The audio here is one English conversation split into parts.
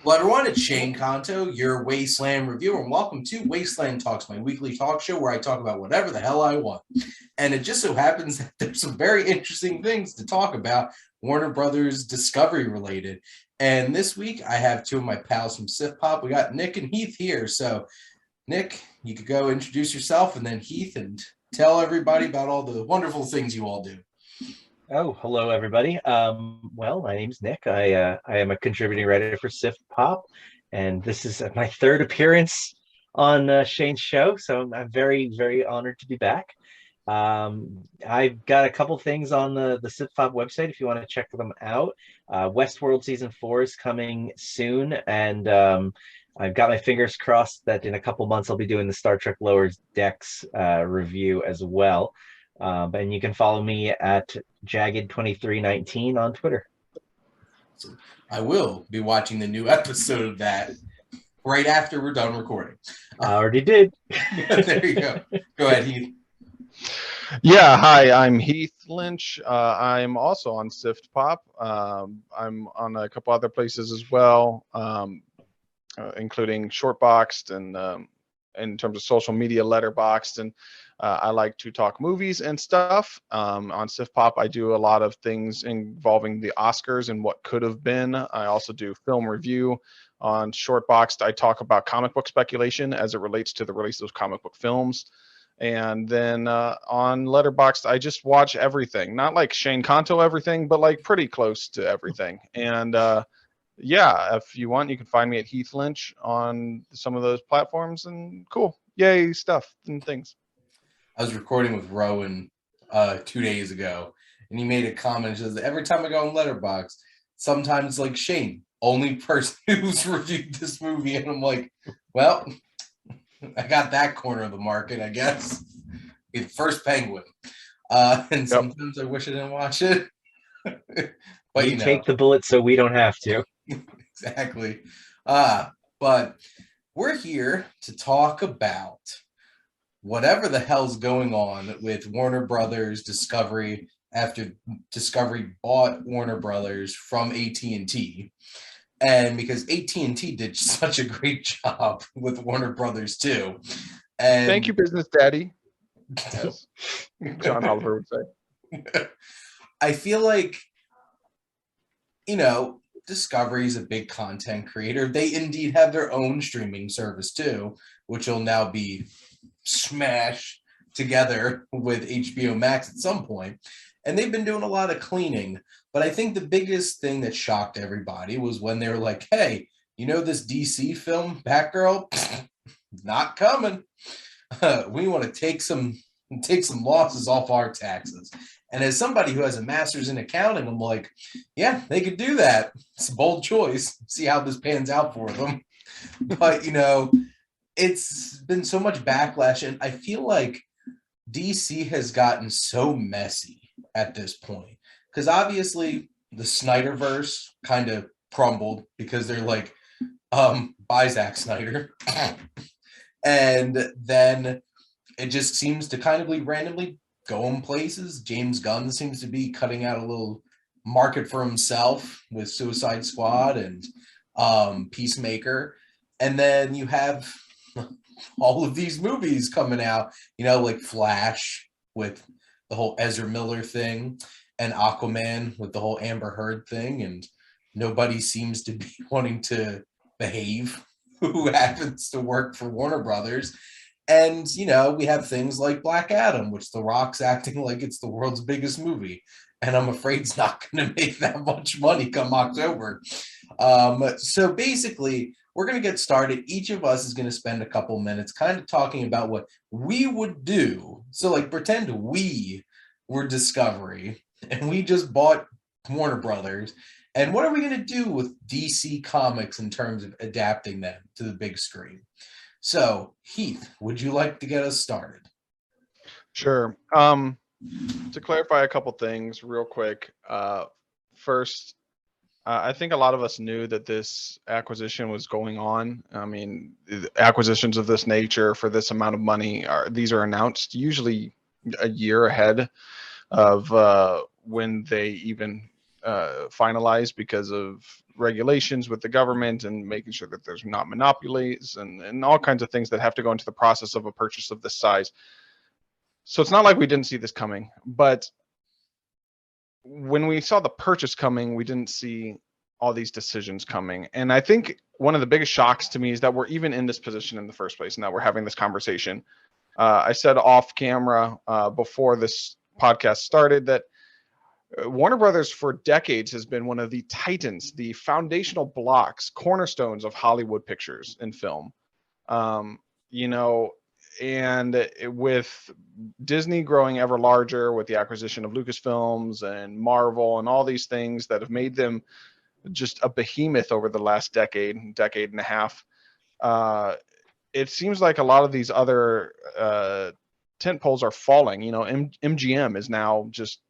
Hello, everyone. It's Shane Conto, your Wasteland reviewer, and welcome to Wasteland Talks, my weekly talk show where I talk about whatever the hell I want. And it just so happens that there's some very interesting things to talk about, Warner Brothers Discovery related. And this week, I have two of my pals from SiftPop. We got Nick and Heath here. So, Nick, you could go introduce yourself, and then Heath, and tell everybody about all the wonderful things you all do. Oh, hello everybody. Well, my name's Nick. I am a contributing writer for SiftPop, and this is my third appearance on Shane's show, so I'm very, very honored to be back. I've got a couple things on the SiftPop website if you want to check them out. Westworld season 4 is coming soon, and I've got my fingers crossed that in a couple months I'll be doing the Star Trek Lower Decks review as well. And you can follow me at Jagged2319 on Twitter. So I will be watching the new episode of that right after we're done recording. I already did. There you go. Go ahead, Heath. Yeah, hi, I'm Heath Lynch. I'm also on SiftPop. I'm on a couple other places as well, including Shortboxed and in terms of social media, Letterboxd, and I like to talk movies and stuff. On SiftPop, I do a lot of things involving the Oscars and what could have been. I also do film review. On Shortboxed, I talk about comic book speculation as it relates to the release of those comic book films. And then on Letterboxd, I just watch everything. Not like Shane Conto everything, but like pretty close to everything. And yeah, if you want, you can find me at Heath Lynch on some of those platforms. And cool, yay stuff and things. I was recording with Rowan 2 days ago, and he made a comment. He says, every time I go on Letterboxd, sometimes like Shane, only person who's reviewed this movie. And I'm like, well, I got that corner of the market, I guess. The first Penguin. And sometimes I wish I didn't watch it. But you take the bullet so we don't have to. Exactly. But we're here to talk about whatever the hell's going on with Warner Brothers Discovery after Discovery bought Warner Brothers from AT&T. And because AT&T did such a great job with Warner Brothers too. And thank you, Business Daddy, as John Oliver would say. I feel like, Discovery is a big content creator. They indeed have their own streaming service too, which will now be smashed together with HBO Max at some point. And they've been doing a lot of cleaning. But I think the biggest thing that shocked everybody was when they were like, hey, this DC film, Batgirl, not coming. We want to take some losses off our taxes. And as somebody who has a master's in accounting, I'm like, yeah, they could do that. It's a bold choice. See how this pans out for them. But, it's been so much backlash. And I feel like DC has gotten so messy at this point. Because obviously the Snyderverse kind of crumbled because they're like, buy Zack Snyder. And then it just seems to kind of randomly go in places. James Gunn seems to be cutting out a little market for himself with Suicide Squad and Peacemaker. And then you have all of these movies coming out, like Flash with the whole Ezra Miller thing and Aquaman with the whole Amber Heard thing. And nobody seems to be wanting to behave who happens to work for Warner Brothers. And, we have things like Black Adam, which The Rock's acting like it's the world's biggest movie. And I'm afraid it's not going to make that much money come October. So basically, we're going to get started. Each of us is going to spend a couple minutes kind of talking about what we would do. So pretend we were Discovery and we just bought Warner Brothers. And what are we going to do with DC Comics in terms of adapting them to the big screen? So, Heath, would you like to get us started? Sure. To clarify a couple things real quick. First, I think a lot of us knew that this acquisition was going on. I mean, acquisitions of this nature for this amount of money these are announced usually a year ahead of when they even finalized because of regulations with the government and making sure that there's not monopolies and all kinds of things that have to go into the process of a purchase of this size. So it's not like we didn't see this coming, but when we saw the purchase coming, we didn't see all these decisions coming. And I think one of the biggest shocks to me is that we're even in this position in the first place and that we're having this conversation. I said off camera before this podcast started that Warner Brothers for decades has been one of the titans, the foundational blocks, cornerstones of Hollywood pictures and film. You know, and with Disney growing ever larger with the acquisition of Lucasfilms and Marvel and all these things that have made them just a behemoth over the last decade and a half, it seems like a lot of these other tent poles are falling. You know, MGM is now just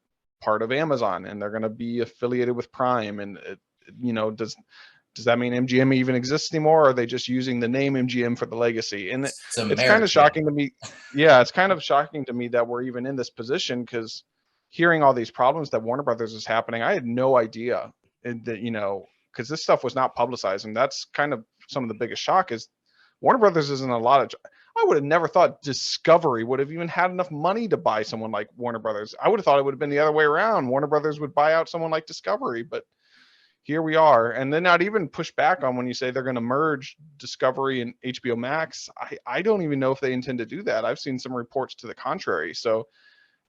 part of Amazon and they're going to be affiliated with Prime. And, you know, does that mean MGM even exists anymore? Or are they just using the name MGM for the legacy? And it's kind of shocking to me. Yeah, it's kind of shocking to me that we're even in this position, because hearing all these problems that Warner Brothers is happening, I had no idea that, you know, because this stuff was not publicized. And that's kind of some of the biggest shock is Warner Brothers isn't a lot of, I would have never thought Discovery would have even had enough money to buy someone like Warner Brothers. I would have thought it would have been the other way around. Warner Brothers would buy out someone like Discovery, but here we are. And then not even push back on when you say they're going to merge Discovery and HBO Max. I don't even know if they intend to do that. I've seen some reports to the contrary. So,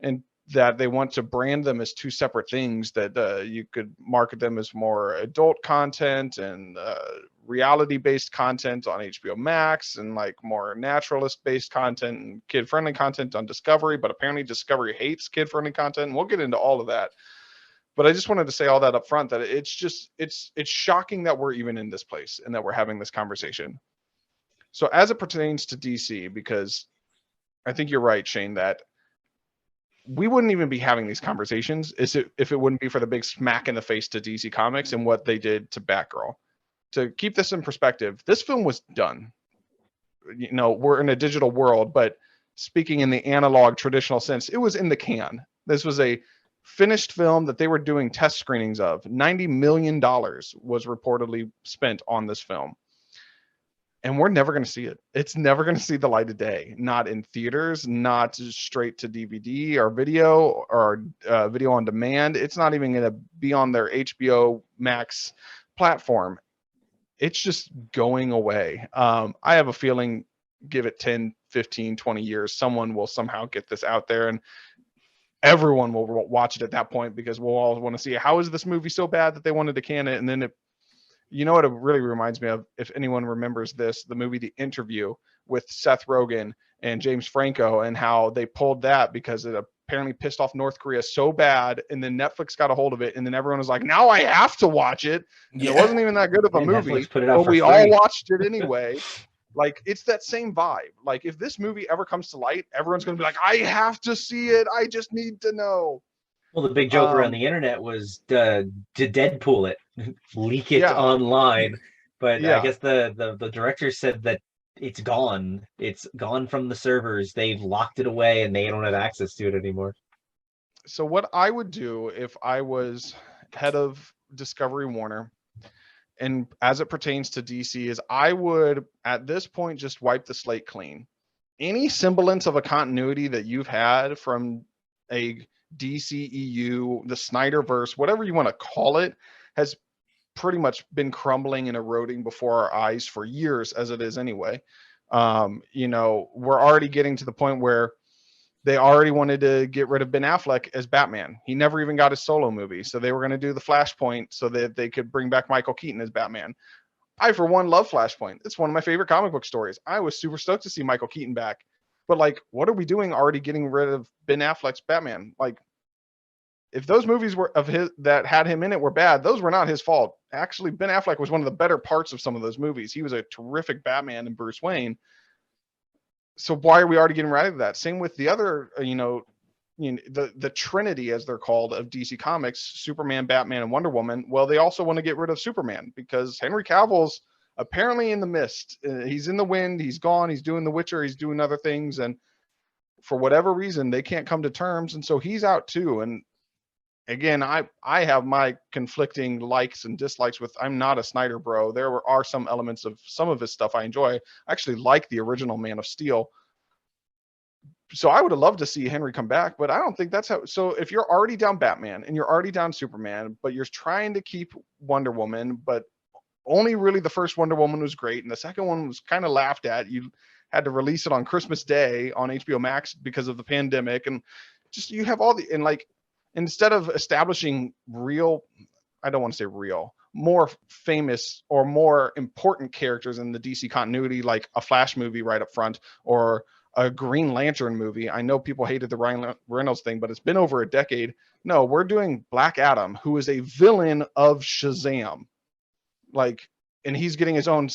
and that they want to brand them as two separate things, that you could market them as more adult content and reality-based content on HBO Max, and like more naturalist-based content and kid-friendly content on Discovery. But apparently Discovery hates kid-friendly content. And we'll get into all of that. But I just wanted to say all that up front, that it's just, it's shocking that we're even in this place and that we're having this conversation. So as it pertains to DC, because I think you're right, Shane, that we wouldn't even be having these conversations if it wouldn't be for the big smack in the face to DC Comics and what they did to Batgirl. To keep this in perspective, this film was done. You know, we're in a digital world, but speaking in the analog traditional sense, it was in the can. This was a finished film that they were doing test screenings of. $90 million was reportedly spent on this film. And we're never going to see it. It's never going to see the light of day. Not in theaters, not straight to DVD or video or video on demand. It's not even going to be on their HBO Max platform. It's just going away. I have a feeling, give it 10, 15, 20 years, someone will somehow get this out there and everyone will watch it at that point, because we'll all want to see, how is this movie so bad that they wanted to can it? And then you know what it really reminds me of, if anyone remembers this, the movie The Interview with Seth Rogen and James Franco, and how they pulled that because it apparently pissed off North Korea so bad, and then Netflix got a hold of it, and then everyone was like, now I have to watch it. And it wasn't even that good of a movie, but we all watched it anyway. Like, it's that same vibe. Like, if this movie ever comes to light, everyone's going to be like, I have to see it. I just need to know. Well, the big joke around the internet was to Deadpool it, leak it online. But I guess the director said that it's gone. It's gone from the servers. They've locked it away and they don't have access to it anymore. So what I would do if I was head of Discovery Warner, and as it pertains to DC, is I would, at this point, just wipe the slate clean. Any semblance of a continuity that you've had from a DCEU, the Snyderverse, whatever you want to call it, has pretty much been crumbling and eroding before our eyes for years, as it is anyway. You know, we're already getting to the point where they already wanted to get rid of Ben Affleck as Batman. He never even got his solo movie. So they were going to do the Flashpoint so that they could bring back Michael Keaton as Batman. I, for one, love Flashpoint. It's one of my favorite comic book stories. I was super stoked to see Michael Keaton back. But, like, what are we doing already getting rid of Ben Affleck's Batman? Like, if those movies were of his that had him in it were bad, those were not his fault. Actually, Ben Affleck was one of the better parts of some of those movies. He was a terrific Batman and Bruce Wayne. So why are we already getting rid of that? Same with the other, the Trinity, as they're called, of DC Comics, Superman, Batman, and Wonder Woman. Well, they also want to get rid of Superman because Henry Cavill's apparently in the mist. He's in the wind. He's gone. He's doing The Witcher. He's doing other things. And for whatever reason, they can't come to terms. And so he's out too. And again, I have my conflicting likes and dislikes with. I'm not a Snyder bro. There are some elements of some of his stuff I enjoy. I actually like the original Man of Steel. So I would have loved to see Henry come back, but I don't think that's how. So if you're already down Batman and you're already down Superman, but you're trying to keep Wonder Woman, but only really the first Wonder Woman was great, and the second one was kind of laughed at. You had to release it on Christmas Day on HBO Max because of the pandemic, and just you have all the and like instead of establishing real, I don't want to say real, more famous or more important characters in the DC continuity, like a Flash movie right up front or a Green Lantern movie. I know people hated the Ryan Reynolds thing, but it's been over a decade. No, we're doing Black Adam, who is a villain of Shazam. Like, and he's getting his own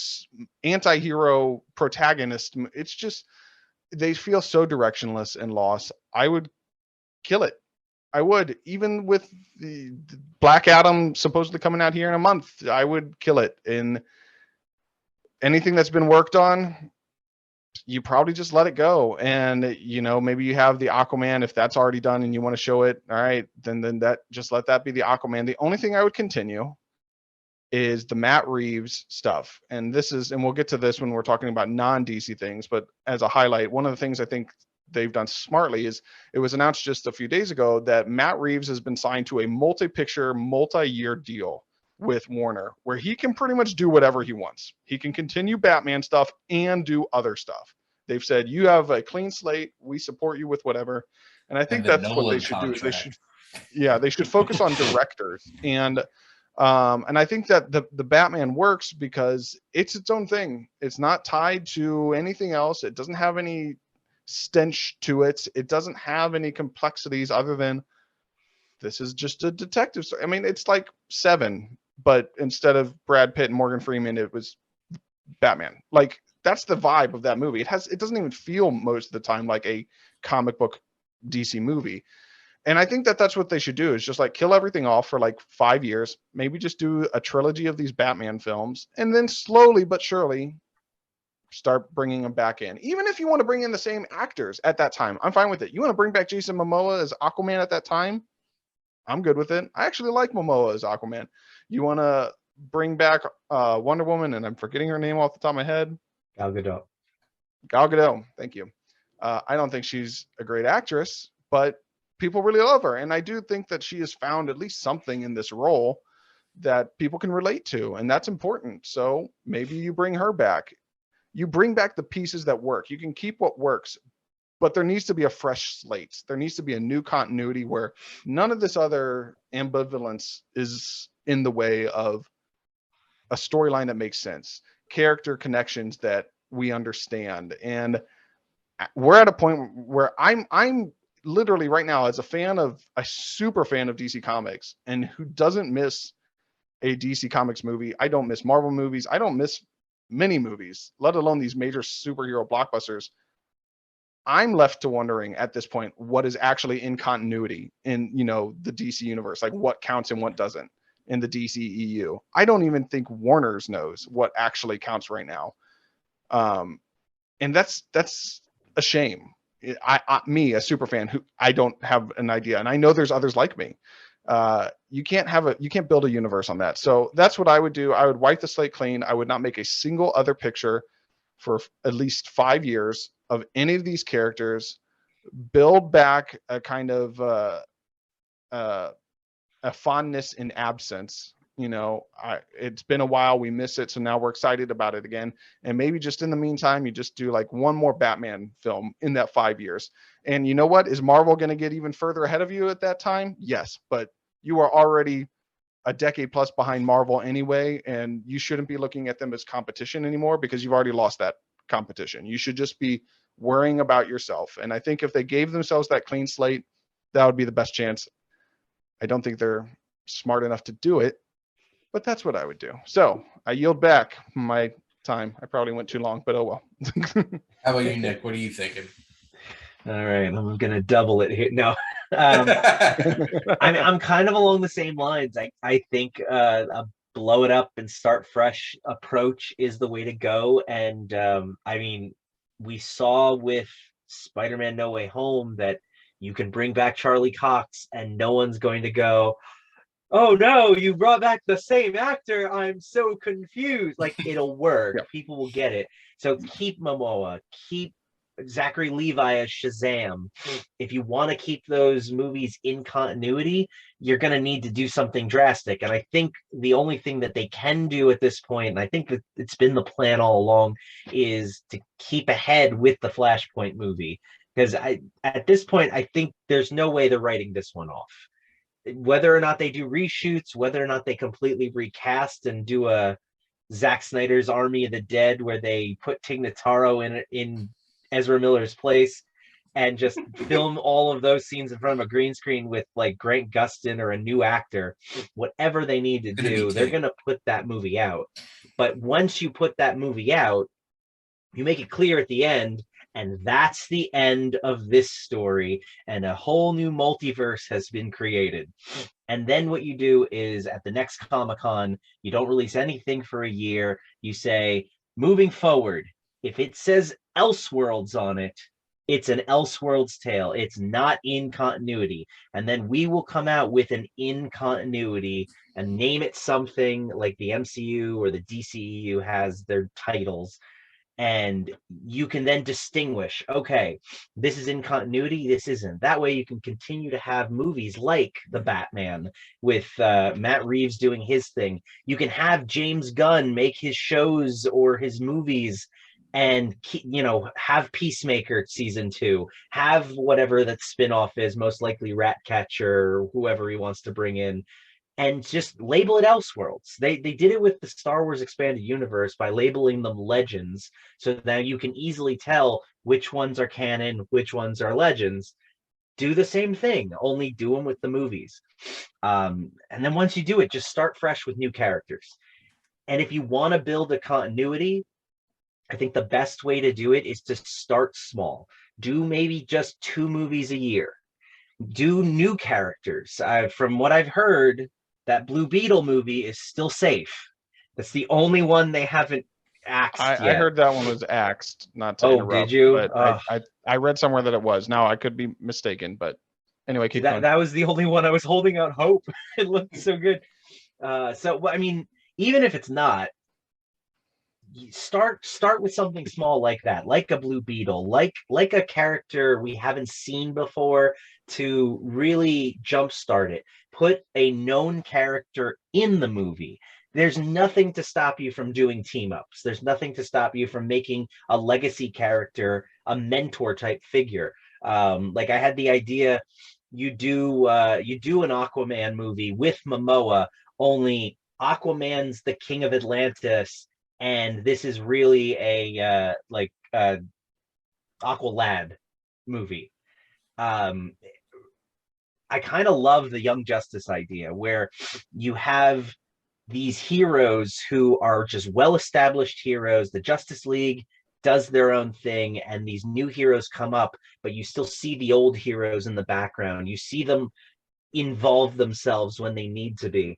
anti-hero protagonist. It's just, they feel so directionless and lost. I would kill it. I would, even with the Black Adam supposedly coming out here in a month, I would kill it. And anything that's been worked on, you probably just let it go. And, you know, maybe you have the Aquaman, if that's already done and you want to show it. All right, then that just let that be the Aquaman. The only thing I would continue is the Matt Reeves stuff. And this is, and we'll get to this when we're talking about non-DC things, but as a highlight, one of the things I think they've done smartly is it was announced just a few days ago that Matt Reeves has been signed to a multi-picture, multi-year deal with Warner, where he can pretty much do whatever he wants. He can continue Batman stuff and do other stuff. They've said, you have a clean slate. We support you with whatever. And I think that's what they should do. Is they should focus on directors. And I think that the Batman works because it's its own thing. It's not tied to anything else. It doesn't have any stench to it. It doesn't have any complexities other than this is just a detective story. I mean, it's like Seven, but instead of Brad Pitt and Morgan Freeman, it was Batman. Like, that's the vibe of that movie. It doesn't even feel most of the time like a comic book DC movie. And I think that that's what they should do, is just like kill everything off for like 5 years, maybe just do a trilogy of these Batman films, and then slowly but surely start bringing them back in. Even if you want to bring in the same actors at that time, I'm fine with it. You want to bring back Jason Momoa as Aquaman at that time? I'm good with it. I actually like Momoa as Aquaman. You want to bring back Wonder Woman, and I'm forgetting her name off the top of my head. Gal Gadot. Gal Gadot. Thank you. I don't think she's a great actress, but people really love her. And I do think that she has found at least something in this role that people can relate to. And that's important. So maybe you bring her back. You bring back the pieces that work. You can keep what works, but there needs to be a fresh slate. There needs to be a new continuity where none of this other ambivalence is in the way of a storyline that makes sense, character connections that we understand. And we're at a point where I'm literally right now, as a super fan of DC Comics, and who doesn't miss a DC Comics movie. I don't miss Marvel movies. I don't miss many movies, let alone these major superhero blockbusters. I'm left to wondering at this point what is actually in continuity in, you know, the DC universe, like what counts and what doesn't in the DC EU. I don't even think Warner's knows what actually counts right now. And that's a shame. Me, a super fan, who I don't have an idea, and I know there's others like me. You can't build a universe on that. So that's what I would do. I would wipe the slate clean. I would not make a single other picture for at least 5 years of any of these characters. Build back a kind of a fondness in absence. You know, it's been a while. We miss it, so now we're excited about it again. And maybe just in the meantime, you just do like one more Batman film in that 5 years. And you know what? Is Marvel going to get even further ahead of you at that time? Yes, but you are already a decade plus behind Marvel anyway, and you shouldn't be looking at them as competition anymore because you've already lost that competition. You should just be worrying about yourself. And I think if they gave themselves that clean slate, that would be the best chance. I don't think they're smart enough to do it, but that's what I would do. So I yield back my time. I probably went too long, but oh well. How about you, Nick? What are you thinking? All right, I'm gonna double it here. No, I'm kind of along the same lines. I think a blow it up and start fresh approach is the way to go. And I mean, we saw with Spider-Man No Way Home that You can bring back Charlie Cox and no one's going to go, oh no, you brought back the same actor. I'm so confused. Like, it'll work. Yeah. People will get it. So keep Momoa, keep Zachary Levi as Shazam. If you want to keep those movies in continuity, you're going to need to do something drastic. And I think the only thing that they can do at this point, and I think that it's been the plan all along, is to keep ahead with the Flashpoint movie. Because at this point, I think there's no way they're writing this one off. Whether or not they do reshoots, whether or not they completely recast and do a Zack Snyder's Army of the Dead where they put Tig Notaro in Ezra Miller's place and just film all of those scenes in front of a green screen with like Grant Gustin or a new actor, whatever they need to do, they're going to put that movie out. But once you put that movie out, you make it clear at the end, and that's the end of this story, and a whole new multiverse has been created. And then what you do is at the next Comic-Con, you don't release anything for a year. You say, moving forward, if it says Elseworlds on it, it's an Elseworlds tale. It's not in continuity. And then we will come out with an in continuity and name it something like the MCU or the DCEU has their titles. And you can then distinguish, okay, this is in continuity, this isn't. That way you can continue to have movies like The Batman with Matt Reeves doing his thing. You can have James Gunn make his shows or his movies and, you know, have Peacemaker season 2, have whatever that spinoff is, most likely Ratcatcher or whoever he wants to bring in, and just label it Elseworlds. They did it with the Star Wars Expanded Universe by labeling them Legends, so now you can easily tell which ones are canon, which ones are Legends. Do the same thing, only do them with the movies. And then once you do it, just start fresh with new characters. And if you want to build a continuity, I think the best way to do it is to start small. Do maybe just 2 movies a year. Do new characters. From what I've heard, that Blue Beetle movie is still safe. That's the only one they haven't axed yet. I heard that one was axed, not to interrupt. Did you? But I read somewhere that it was. Now, I could be mistaken, but anyway, keep going. That was the only one I was holding out hope. It looked so good. So, I mean, even if it's not, start with something small like that, like a Blue Beetle, like a character we haven't seen before, to really jumpstart it. Put a known character in the movie. There's nothing to stop you from doing team ups. There's nothing to stop you from making a legacy character a mentor type figure. Like I had the idea, you do an Aquaman movie with Momoa, only Aquaman's the king of Atlantis, and this is really a Aqualad movie. I kind of love the Young Justice idea, where you have these heroes who are just well-established heroes. The Justice League does their own thing, and these new heroes come up, but you still see the old heroes in the background. You see them involve themselves when they need to be.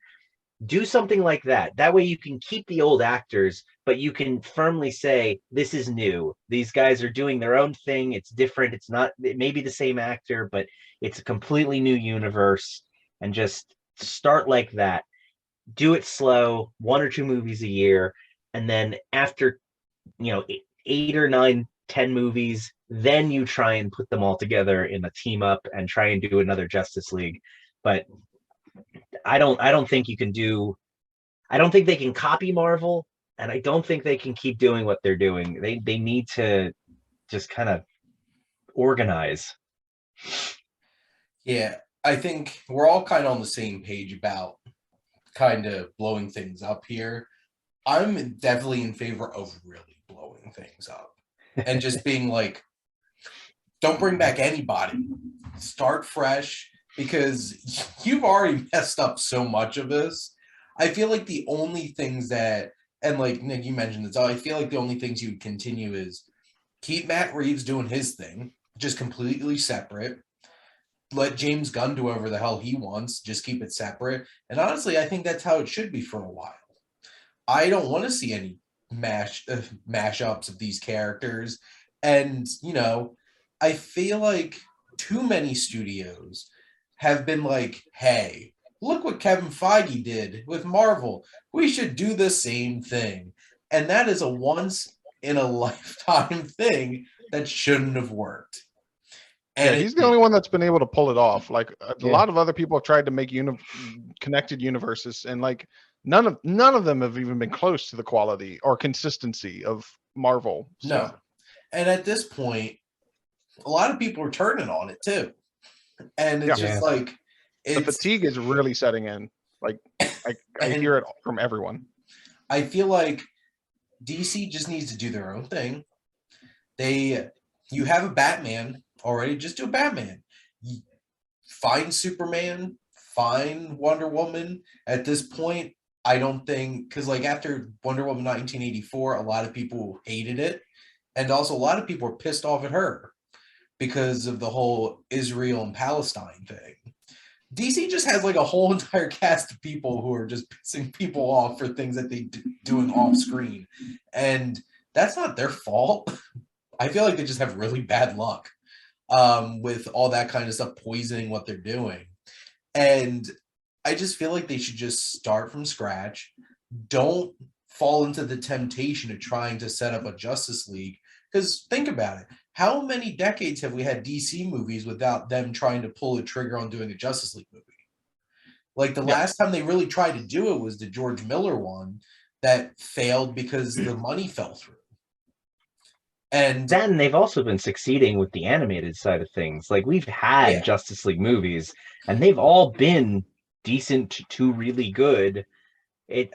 Do something like that. That way you can keep the old actors, but you can firmly say, this is new. These guys are doing their own thing. It's different. It may be the same actor, but it's a completely new universe. And just start like that. Do it slow, 1 or 2 movies a year. And then after, 8 or 9, 10 movies, then you try and put them all together in a team up and try and do another Justice League. But I don't think you can do. I don't think they can copy Marvel, and I don't think they can keep doing what they're doing. They need to just kind of organize. Yeah, I think we're all kind of on the same page about kind of blowing things up here. I'm definitely in favor of really blowing things up and just being like, don't bring back anybody. Start fresh, because you've already messed up so much of this. I feel like the only things that, and like Nick, you mentioned this, I feel like the only things you would continue is keep Matt Reeves doing his thing, just completely separate. Let James Gunn do whatever the hell he wants, just keep it separate. And honestly, I think that's how it should be for a while. I don't want to see any mashups of these characters. And, I feel like too many studios have been like, hey, look what Kevin Feige did with Marvel. We should do the same thing. And that is a once in a lifetime thing that shouldn't have worked. And he's the only one that's been able to pull it off. Like a Yeah. lot of other people have tried to make connected universes, and like none of them have even been close to the quality or consistency of Marvel. So. No. And at this point, a lot of people are turning on it too. And it's just like the fatigue is really setting in. Like I hear it from everyone. I feel like DC just needs to do their own thing. You have a Batman already, just do a Batman. Find Superman, find Wonder Woman. At this point, I don't think, because like after Wonder Woman 1984, a lot of people hated it. And also a lot of people were pissed off at her because of the whole Israel and Palestine thing. DC just has like a whole entire cast of people who are just pissing people off for things that they doing off screen. And that's not their fault. I feel like they just have really bad luck with all that kind of stuff poisoning what they're doing. And I just feel like they should just start from scratch. Don't fall into the temptation of trying to set up a Justice League. Because think about it. How many decades have we had DC movies without them trying to pull a trigger on doing a Justice League movie? Like the last time they really tried to do it was the George Miller one that failed because the money fell through. And then they've also been succeeding with the animated side of things. Like we've had Justice League movies, and they've all been decent to really good. It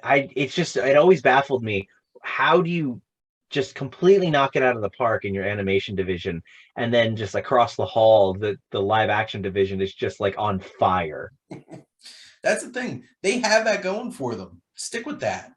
always baffled me. How do you just completely knock it out of the park in your animation division, and then just across the hall, the live action division is just like on fire? That's the thing. They have that going for them. Stick with that.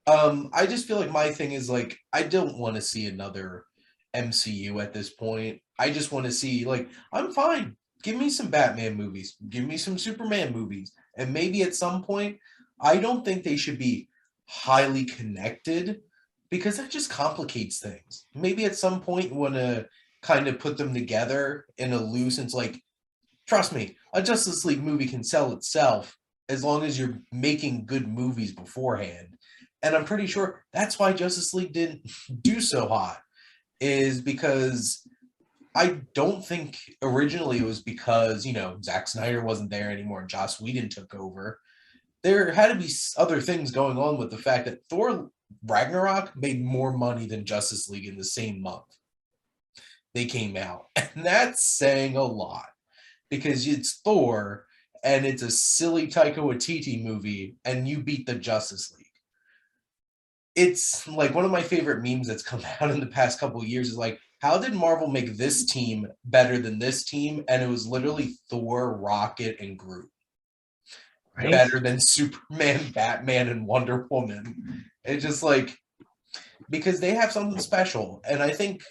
I just feel like my thing is like, I don't want to see another MCU at this point. I just want to see, like, I'm fine. Give me some Batman movies. Give me some Superman movies. And maybe at some point, I don't think they should be highly connected because that just complicates things. Maybe at some point you want to kind of put them together in a loose, and it's like, trust me, a Justice League movie can sell itself as long as you're making good movies beforehand. And I'm pretty sure that's why Justice League didn't do so hot, is because I don't think originally it was because, Zack Snyder wasn't there anymore and Joss Whedon took over. There had to be other things going on with the fact that Thor Ragnarok made more money than Justice League in the same month they came out. And that's saying a lot because it's Thor and it's a silly Taika Waititi movie and you beat the Justice League. It's like one of my favorite memes that's come out in the past couple of years is like, how did Marvel make this team better than this team? And it was literally Thor, Rocket, and Groot. Right? Better than Superman, Batman, and Wonder Woman. It's just like, because they have something special. And I think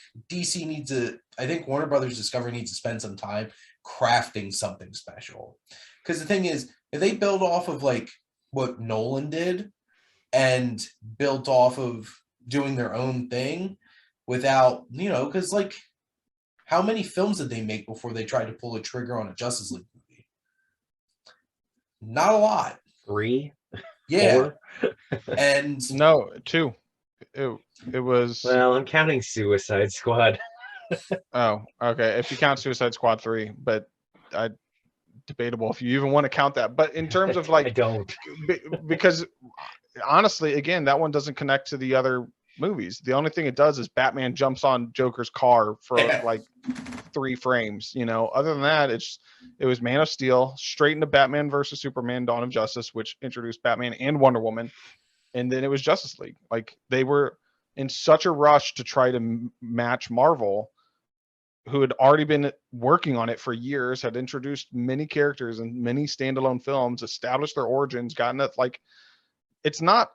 Warner Brothers Discovery needs to spend some time crafting something special. Because the thing is, if they build off of like what Nolan did and built off of doing their own thing without, because like, how many films did they make before they tried to pull a trigger on a Justice League movie? Not a lot. 3? Yeah. 4? And no, 2. It was. Well, I'm counting Suicide Squad. Oh, okay. If you count Suicide Squad 3, but debatable if you even want to count that. But in terms of like, I don't, because honestly, again, that one doesn't connect to the other movies. The only thing it does is Batman jumps on Joker's car for like 3 frames. Other than that, it was Man of Steel straight into Batman versus Superman: Dawn of Justice, which introduced Batman and Wonder Woman, and then it was Justice League. Like they were in such a rush to try to match Marvel, who had already been working on it for years, had introduced many characters and many standalone films, established their origins, gotten it. Like it's not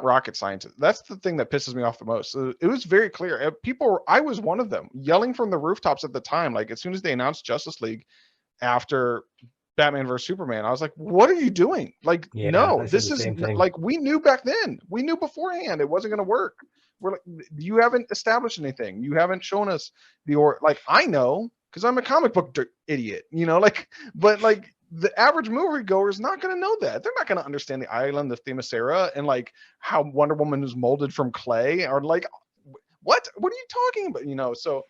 rocket science. That's the thing that pisses me off the most. It was very clear. I was one of them yelling from the rooftops at the time. Like as soon as they announced Justice League after Batman versus Superman, I was like, what are you doing? Like, no, this is like, we knew back then, we knew beforehand it wasn't going to work. We're like, you haven't established anything. You haven't shown us like, I know because I'm a comic book idiot, but like the average moviegoer is not going to know that. They're not going to understand the island of Themyscira and like how Wonder Woman is molded from clay, or like, what are you talking about? So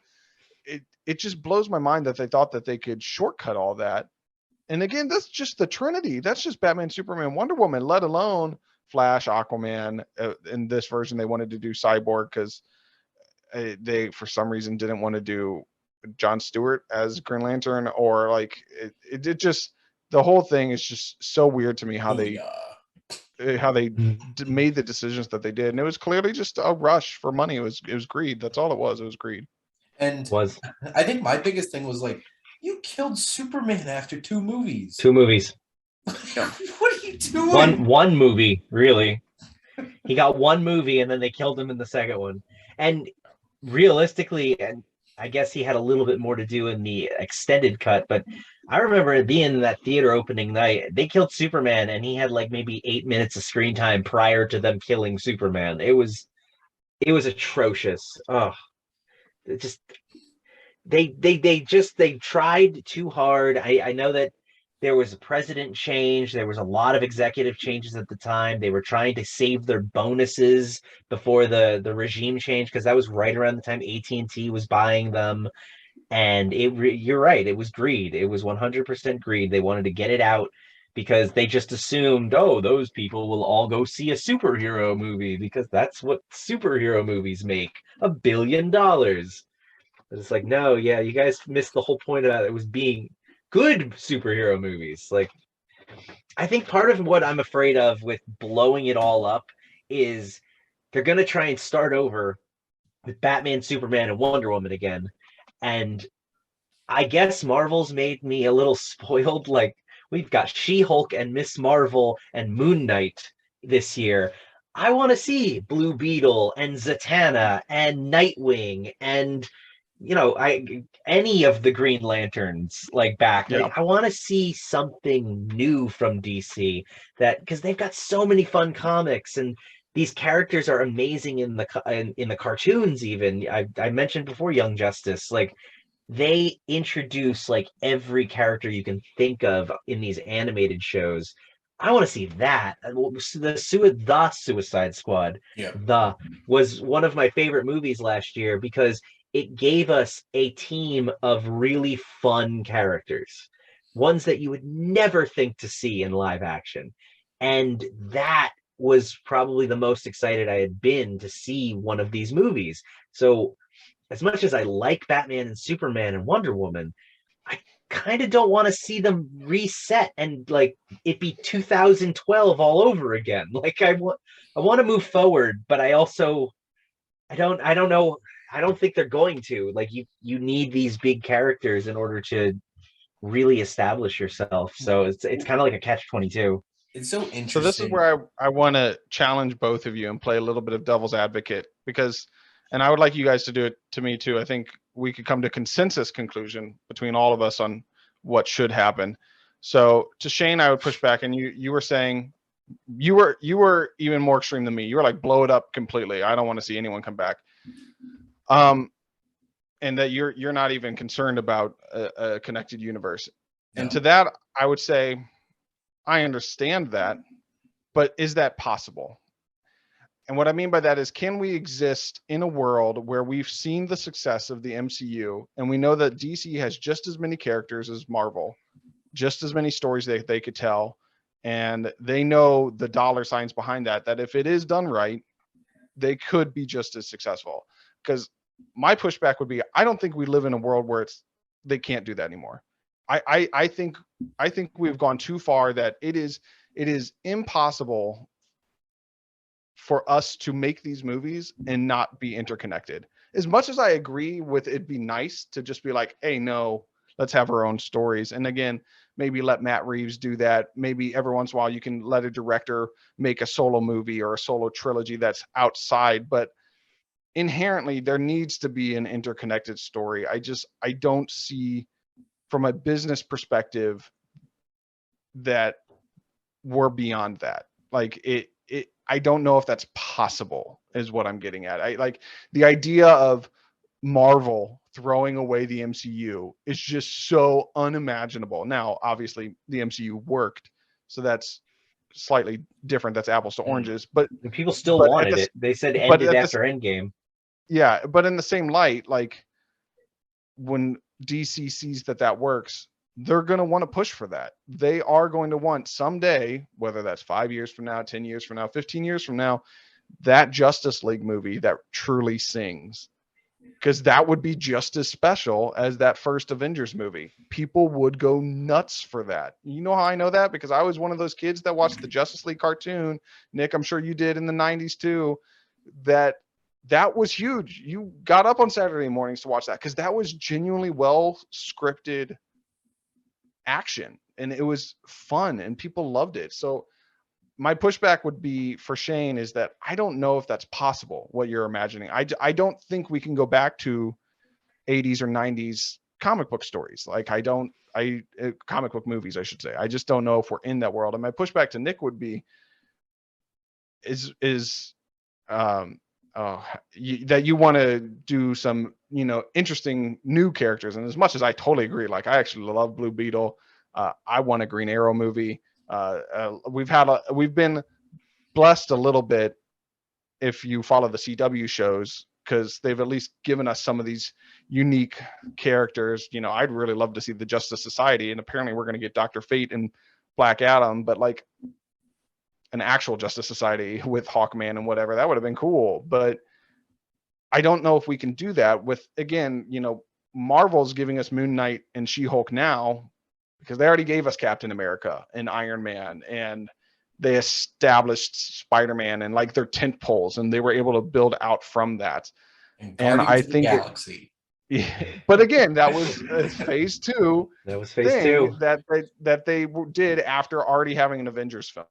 it just blows my mind that they thought that they could shortcut all that. And again, that's just the Trinity. That's just Batman, Superman, Wonder Woman, let alone Flash, Aquaman. In this version, they wanted to do Cyborg because they, for some reason, didn't want to do Jon Stewart as Green Lantern, or like it just, the whole thing is just so weird to me how they made the decisions that they did. And it was clearly just a rush for money. It was greed. That's all it was. It was greed. And I think my biggest thing was like, you killed Superman after 2 movies. 2 movies. What are you doing? One movie, really. He got 1 movie and then they killed him in the second one. And realistically, and I guess he had a little bit more to do in the extended cut, but I remember being in that theater opening night. They killed Superman and he had like maybe 8 minutes of screen time prior to them killing Superman. It was atrocious. Oh, it just they tried too hard. I know that there was a president change. There was a lot of executive changes at the time. They were trying to save their bonuses before the regime change, because that was right around the time AT&T was buying them. And you're right, it was greed. It was 100% greed. They wanted to get it out because they just assumed, oh, those people will all go see a superhero movie because that's what superhero movies make, $1 billion. It's like, no, yeah, you guys missed the whole point about it was being good superhero movies. Like, I think part of what I'm afraid of with blowing it all up is they're going to try and start over with Batman, Superman, and Wonder Woman again. And I guess Marvel's made me a little spoiled. Like, we've got She-Hulk and Miss Marvel and Moon Knight this year. I want to see Blue Beetle and Zatanna and Nightwing and any of the Green Lanterns like back. Yeah. I want to see something new from DC, that because they've got so many fun comics and these characters are amazing in the cartoons. Even I mentioned before Young Justice, like they introduce like every character you can think of in these animated shows. I want to see that. The Suicide Squad, was one of my favorite movies last year because it gave us a team of really fun characters, ones that you would never think to see in live action. And that was probably the most excited I had been to see one of these movies. So as much as I like Batman and Superman and Wonder Woman, I kind of don't want to see them reset and like it be 2012 all over again. Like I want to move forward, but I don't know. I don't think they're going to. Like you need these big characters in order to really establish yourself. So it's kind of like a catch-22. It's so interesting. So this is where I want to challenge both of you and play a little bit of devil's advocate, because, and I would like you guys to do it to me too. I think we could come to consensus conclusion between all of us on what should happen. So to Shane, I would push back, and you were saying you were even more extreme than me. You were like, blow it up completely. I don't want to see anyone come back. And that you're not even concerned about a connected universe. No. And to that, I would say, I understand that, but is that possible? And what I mean by that is, can we exist in a world where we've seen the success of the MCU and we know that DC has just as many characters as Marvel, just as many stories that they could tell, and they know the dollar signs behind that if it is done right, they could be just as successful? Because my pushback would be, I don't think we live in a world where they can't do that anymore. I think we've gone too far, that it is impossible for us to make these movies and not be interconnected. As much as I agree with it'd be nice to just be like, hey, no, let's have our own stories. And again, maybe let Matt Reeves do that. Maybe every once in a while you can let a director make a solo movie or a solo trilogy that's outside, but inherently there needs to be an interconnected story. I don't see from a business perspective that we're beyond that. Like I don't know if that's possible is what I'm getting at. I like the idea of Marvel throwing away the MCU is just so unimaginable. Now, obviously, the MCU worked, so that's slightly different. That's apples to oranges. But And people still but wanted it. They said but ended at after Endgame. yeah, but in the same light, like when DC sees that works, they're going to want to push for that. They are going to want someday, whether that's 5 years from now, 10 years from now, 15 years from now, that Justice League movie that truly sings. Because that would be just as special as that first Avengers movie. People would go nuts for that. You know how I know that? Because I was one of those kids that watched the Justice League cartoon. Nick, I'm sure you did in the 90s too. That was huge. You got up on Saturday mornings to watch that because that was genuinely well scripted action and it was fun and people loved it. So my pushback would be for Shane is that I don't know if that's possible, what you're imagining. I don't think we can go back to 80s or 90s comic book stories. Like comic book movies, I should say. I just don't know if we're in that world. And my pushback to Nick would be that you want to do some, interesting new characters. And as much as I totally agree, like I actually love Blue Beetle. I want a Green Arrow movie. We've been blessed a little bit if you follow the CW shows, because they've at least given us some of these unique characters. I'd really love to see the Justice Society, and apparently we're going to get Dr. Fate and Black Adam, but like an actual Justice Society with Hawkman and whatever, that would have been cool. But I don't know if we can do that with, again, Marvel's giving us Moon Knight and She-Hulk now because they already gave us Captain America and Iron Man, and they established Spider-Man and like their tent poles, and they were able to build out from that. And I think Galaxy. But again, that was phase 2. That was phase 2 that they did after already having an Avengers film.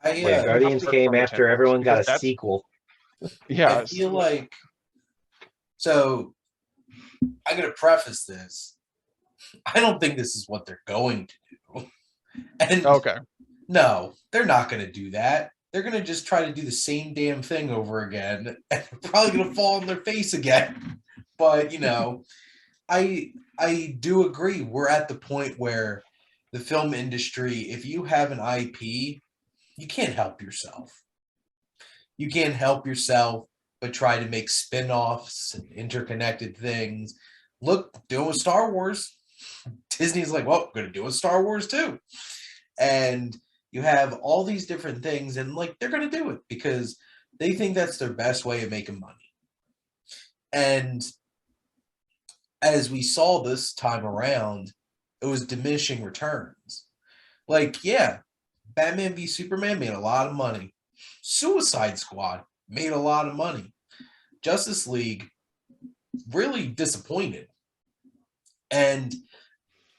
Guardians came after everyone got a sequel. Yeah, I feel like, so I'm going to preface this. I don't think this is what they're going to do. And okay. No, they're not going to do that. They're going to just try to do the same damn thing over again, and they're probably going to fall on their face again. But, I do agree. We're at the point where the film industry, if you have an IP, you can't help yourself. You can't help yourself but try to make spin-offs and interconnected things. Look, doing with Star Wars. Disney's like, well, we're going to do with Star Wars too. And you have all these different things, and like they're going to do it because they think that's their best way of making money. And as we saw this time around, it was diminishing returns. Like, yeah, Batman v Superman made a lot of money. Suicide Squad made a lot of money. Justice League really disappointed. And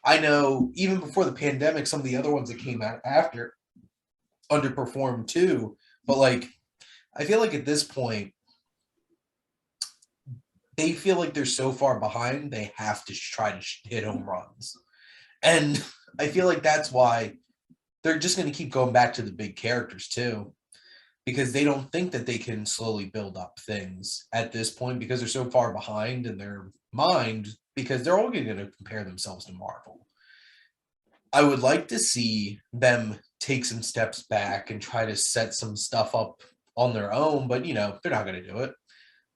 I know even before the pandemic, some of the other ones that came out after underperformed too. But like, I feel like at this point, they feel like they're so far behind, they have to try to hit home runs. And I feel like that's why they're just going to keep going back to the big characters too, because they don't think that they can slowly build up things at this point because they're so far behind in their mind, because they're all going to compare themselves to Marvel. I would like to see them take some steps back and try to set some stuff up on their own, but they're not going to do it.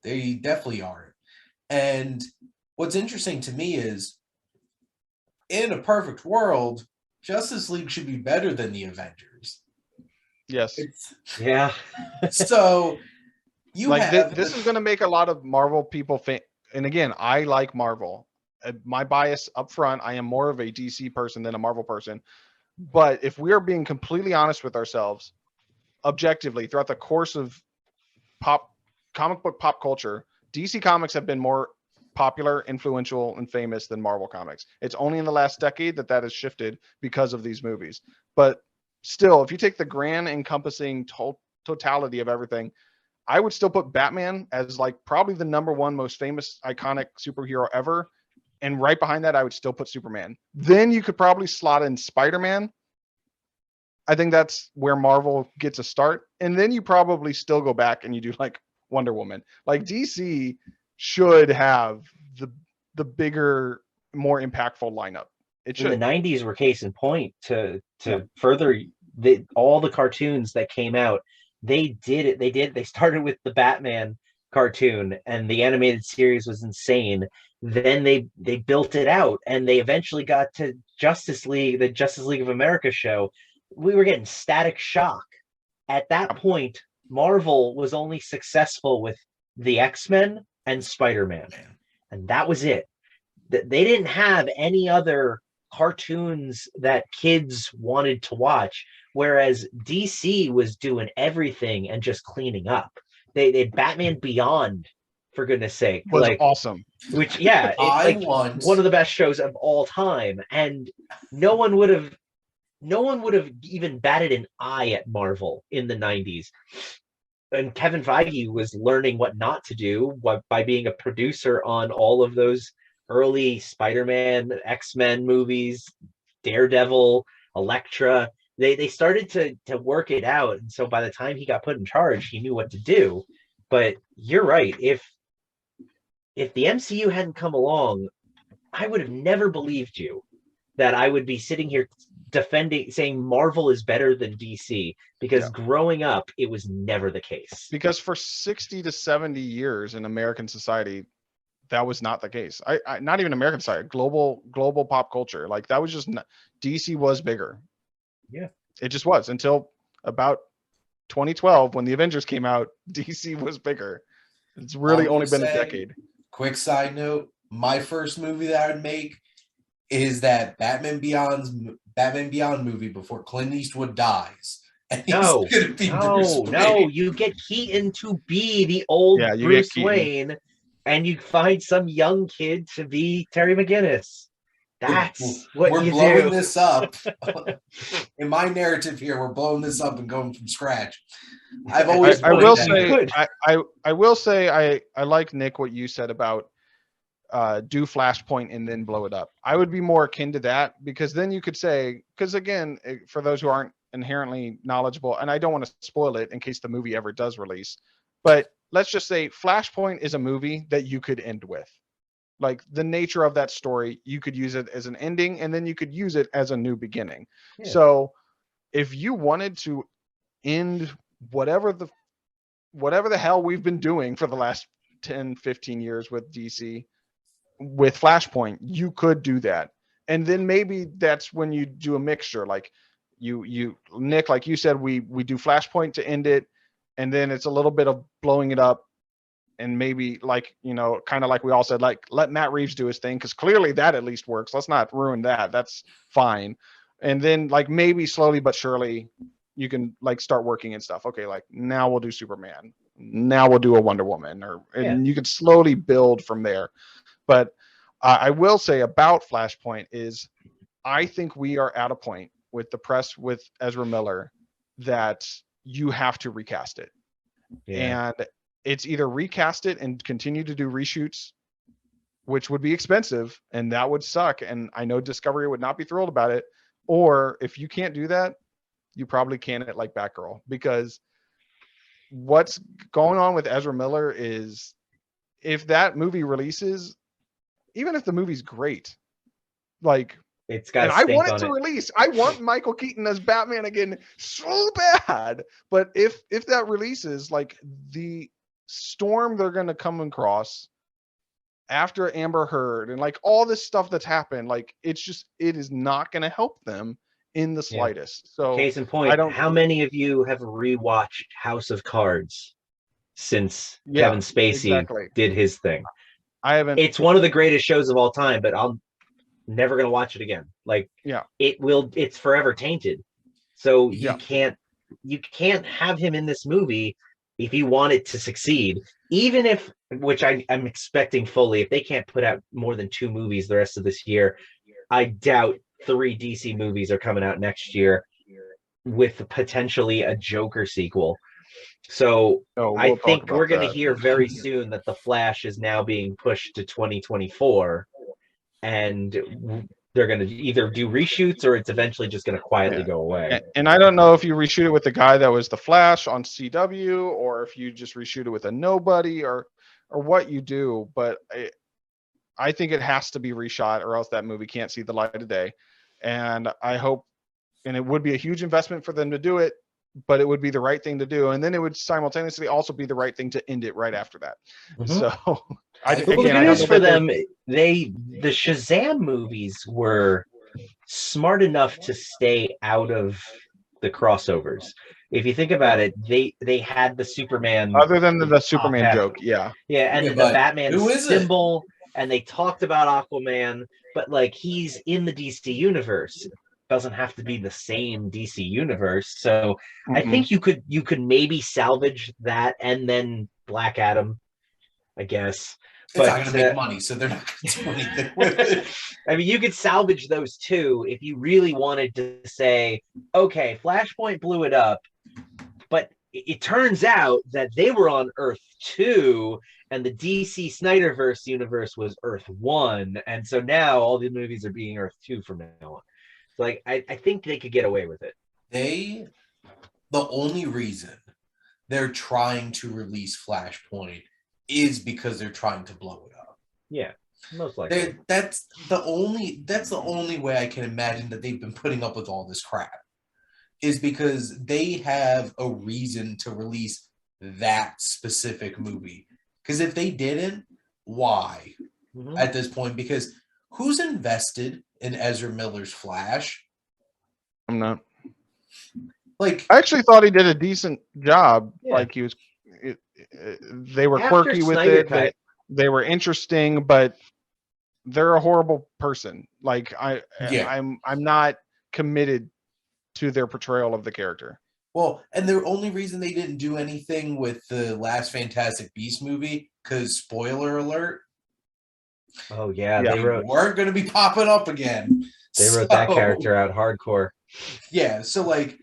They definitely aren't. And what's interesting to me is, in a perfect world, Justice League should be better than the Avengers. Yes. Yeah. So you like have this is going to make a lot of Marvel people think. And again, I like Marvel. My bias up front, I am more of a DC person than a Marvel person. But if we are being completely honest with ourselves, objectively, throughout the course of comic book pop culture, DC Comics have been more popular, influential, and famous than Marvel Comics. It's only in the last decade that has shifted because of these movies. But still, if you take the grand encompassing totality of everything, I would still put Batman as like probably the number one most famous, iconic superhero ever. And right behind that, I would still put Superman. Then you could probably slot in Spider-Man. I think that's where Marvel gets a start. And then you probably still go back and you do like Wonder Woman. Like DC should have the bigger, more impactful lineup. It should. In the 90s were case in point to Yeah. further all the cartoons that came out. They started with the Batman cartoon, and the animated series was insane. Then they built it out, and they eventually got to Justice League, the Justice League of America show. We were getting Static Shock. At that point, Marvel was only successful with the X-Men and Spider-Man, and that was it. They didn't have any other cartoons that kids wanted to watch, whereas DC was doing everything and just cleaning up. They had Batman Beyond, for goodness sake, Was awesome. Which it's like one of the best shows of all time, and no one would have even batted an eye at Marvel in the 90s. And Kevin Feige was learning what not to do by being a producer on all of those early Spider-Man, X-Men movies, Daredevil, Elektra. They started to work it out, and so by the time he got put in charge, he knew what to do. But you're right. If the MCU hadn't come along, I would have never believed you that I would be sitting here saying Marvel is better than DC, because growing up, it was never the case. Because for 60 to 70 years in American society, that was not the case. I not even American society, global pop culture. Like that was just DC was bigger. Yeah, it just was until about 2012 when the Avengers came out. DC was bigger. It's really only been a decade. Quick side note: my first movie that I would make is that Batman Beyond movie before Clint Eastwood dies. And no, you get Keaton to be the old Bruce Wayne, and you find some young kid to be Terry McGinnis. That's what we're you blowing do. this up. In my narrative here, we're blowing this up and going from scratch. I've always I will say I like, Nick, what you said about do Flashpoint and then blow it up. I would be more akin to that, because then you could say, because again, for those who aren't inherently knowledgeable, and I don't want to spoil it in case the movie ever does release, but let's just say Flashpoint is a movie that you could end with. Like the nature of that story, you could use it as an ending, and then you could use it as a new beginning. Yeah. So if you wanted to end whatever the hell we've been doing for the last 10, 15 years with DC, with Flashpoint, you could do that. And then maybe that's when you do a mixture. Like you Nick, like you said, we do Flashpoint to end it, and then it's a little bit of blowing it up. And maybe, like, kind of like we all said, like, let Matt Reeves do his thing, because clearly that at least works. Let's not ruin that. That's fine. And then, like, maybe slowly but surely you can, like, start working and stuff. Okay, like, now we'll do Superman. Now we'll do a Wonder Woman. And you can slowly build from there. But I will say about Flashpoint is I think we are at a point with the press with Ezra Miller that you have to recast it. Yeah. And it's either recast it and continue to do reshoots, which would be expensive and that would suck. And I know Discovery would not be thrilled about it. Or if you can't do that, you probably can't like Batgirl, because what's going on with Ezra Miller is if that movie releases, even if the movie's great, like, it's got. I want it to release. I want Michael Keaton as Batman again so bad. But if that releases, like, the storm they're going to come across after Amber Heard and like all this stuff that's happened, like, it is not going to help them in the slightest. So case in point, how many of you have rewatched House of Cards since Kevin Spacey did his thing? I haven't. It's one of the greatest shows of all time, but I'm never going to watch it again. Like, it's forever tainted. So you can't have him in this movie if you want it to succeed, even if, which I'm expecting fully, if they can't put out more than 2 movies the rest of this year, I doubt 3 DC movies are coming out next year with potentially a Joker sequel. So I think we're going to hear very soon that The Flash is now being pushed to 2024. And they're going to either do reshoots or it's eventually just going to quietly go away. And I don't know if you reshoot it with the guy that was the Flash on CW, or if you just reshoot it with a nobody, or what you do. But I think it has to be reshot, or else that movie can't see the light of day. And I hope, and it would be a huge investment for them to do it, but it would be the right thing to do. And then it would simultaneously also be the right thing to end it right after that. So the good news for them, the Shazam movies were smart enough to stay out of the crossovers. If you think about it, they had the Superman, other than the Superman joke, and the Batman symbol, and they talked about Aquaman, but like he's in the DC universe. It doesn't have to be the same DC universe. So I think you could maybe salvage that, and then Black Adam, I guess. It's not going to make money, so they're not going to do anything with it. I mean, you could salvage those two if you really wanted to say, okay, Flashpoint blew it up, but it turns out that they were on Earth 2, and the DC Snyderverse universe was Earth 1, and so now all the movies are being Earth 2 from now on. Like, I think they could get away with it. The only reason they're trying to release Flashpoint is because they're trying to blow it up. Yeah, most likely. That's the only way I can imagine that they've been putting up with all this crap, is because they have a reason to release that specific movie. Because if they didn't, why at this point? Because who's invested in Ezra Miller's Flash? I'm not. Like, I actually thought he did a decent job. Yeah. Like he was. They were quirky with it. They were interesting, but they're a horrible person. Like I'm not committed to their portrayal of the character. Well, and the only reason they didn't do anything with the last Fantastic Beasts movie, because spoiler alert. Oh yeah, they weren't going to be popping up again. They wrote that character out hardcore. Yeah, so like,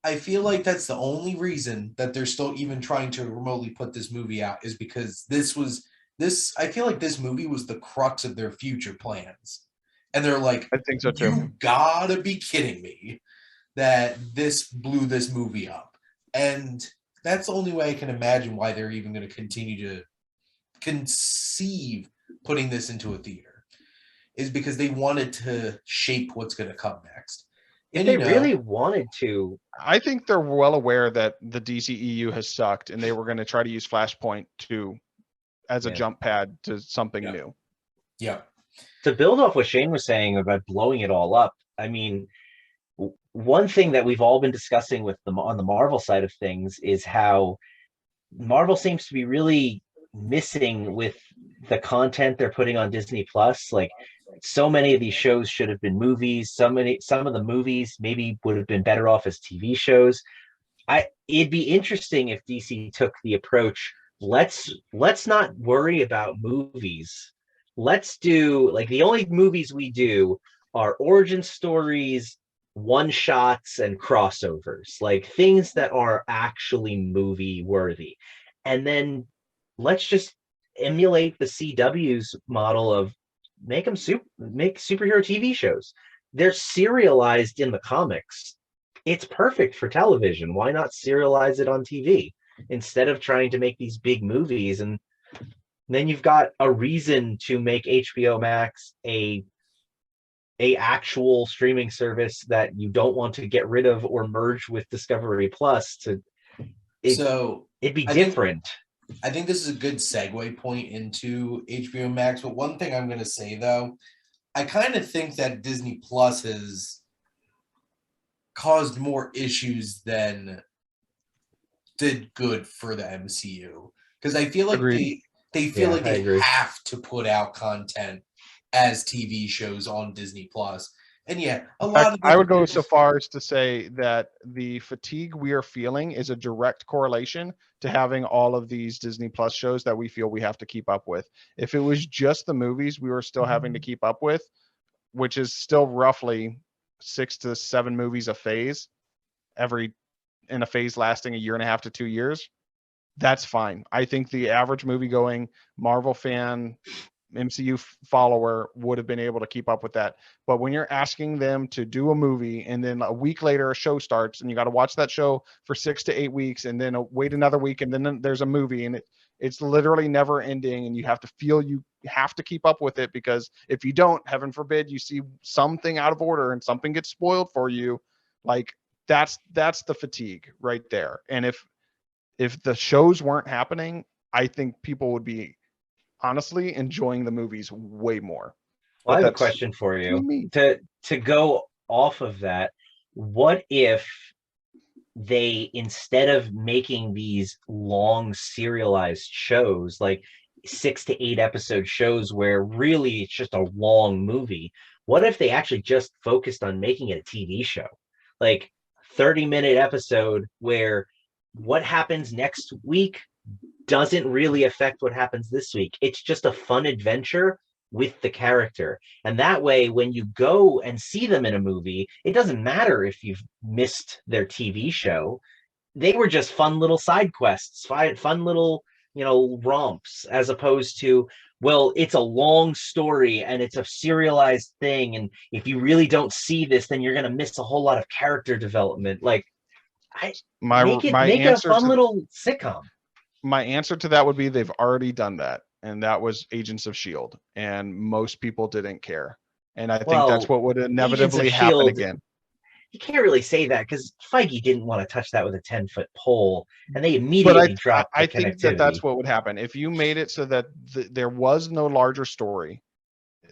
I feel like that's the only reason that they're still even trying to remotely put this movie out, is because I feel like this movie was the crux of their future plans. And they're like, I think so too. You gotta be kidding me that this blew this movie up. And that's the only way I can imagine why they're even going to continue to conceive putting this into a theater, is because they wanted to shape what's going to come next. If they really wanted to. I think they're well aware that the DCEU has sucked, and they were going to try to use Flashpoint as a jump pad to something new. Yeah. To build off what Shane was saying about blowing it all up, I mean, one thing that we've all been discussing with them on the Marvel side of things is how Marvel seems to be really missing with the content they're putting on Disney Plus. Like, so many of these shows should have been movies. Some of the movies maybe would have been better off as TV shows. It'd be interesting if DC took the approach, let's not worry about movies. Let's do, like, the only movies we do are origin stories, one shots, and crossovers, like things that are actually movie worthy. And then let's just emulate the CW's model of make superhero TV shows. They're serialized in the comics. It's perfect for television. Why not serialize it on TV instead of trying to make these big movies? And then you've got a reason to make HBO Max a actual streaming service that you don't want to get rid of or merge with Discovery Plus. It'd be different. I think this is a good segue point into HBO Max. But one thing I'm going to say, though, I kind of think that Disney Plus has caused more issues than did good for the MCU. Because I feel like they feel like they have to put out content as TV shows on Disney Plus. And I would go so far as to say that the fatigue we are feeling is a direct correlation to having all of these Disney Plus shows that we feel we have to keep up with. If it was just the movies we were still having to keep up with, which is still roughly 6 to 7 movies a phase, in a phase lasting a year and a half to 2 years, that's fine. I think the average movie-going Marvel fan MCU follower would have been able to keep up with that. But when you're asking them to do a movie and then a week later a show starts and you got to watch that show for 6 to 8 weeks and then wait another week and then there's a movie and it's literally never ending and you have to feel you have to keep up with it, because if you don't, heaven forbid, you see something out of order and something gets spoiled for you, like that's the fatigue right there. And if the shows weren't happening, I think people would be honestly enjoying the movies way more. Well, But I have a that's question for you. me. To go off of that, what if they, instead of making these long serialized shows, like 6 to 8 episode shows where really it's just a long movie, what if they actually just focused on making it a TV show? Like 30-minute episode where what happens next week doesn't really affect what happens this week. It's just a fun adventure with the character. And that way, when you go and see them in a movie, it doesn't matter if you've missed their TV show. They were just fun little side quests, fun little, romps, as opposed to, well, it's a long story and it's a serialized thing. And if you really don't see this, then you're going to miss a whole lot of character development. Like, make it a fun little sitcom. My answer to that would be they've already done that, and that was Agents of S.H.I.E.L.D., and most people didn't care. And I think that's what would inevitably happen again. You can't really say that because Feige didn't want to touch that with a 10-foot pole, and they immediately dropped the I think that's what would happen. If you made it so that there was no larger story,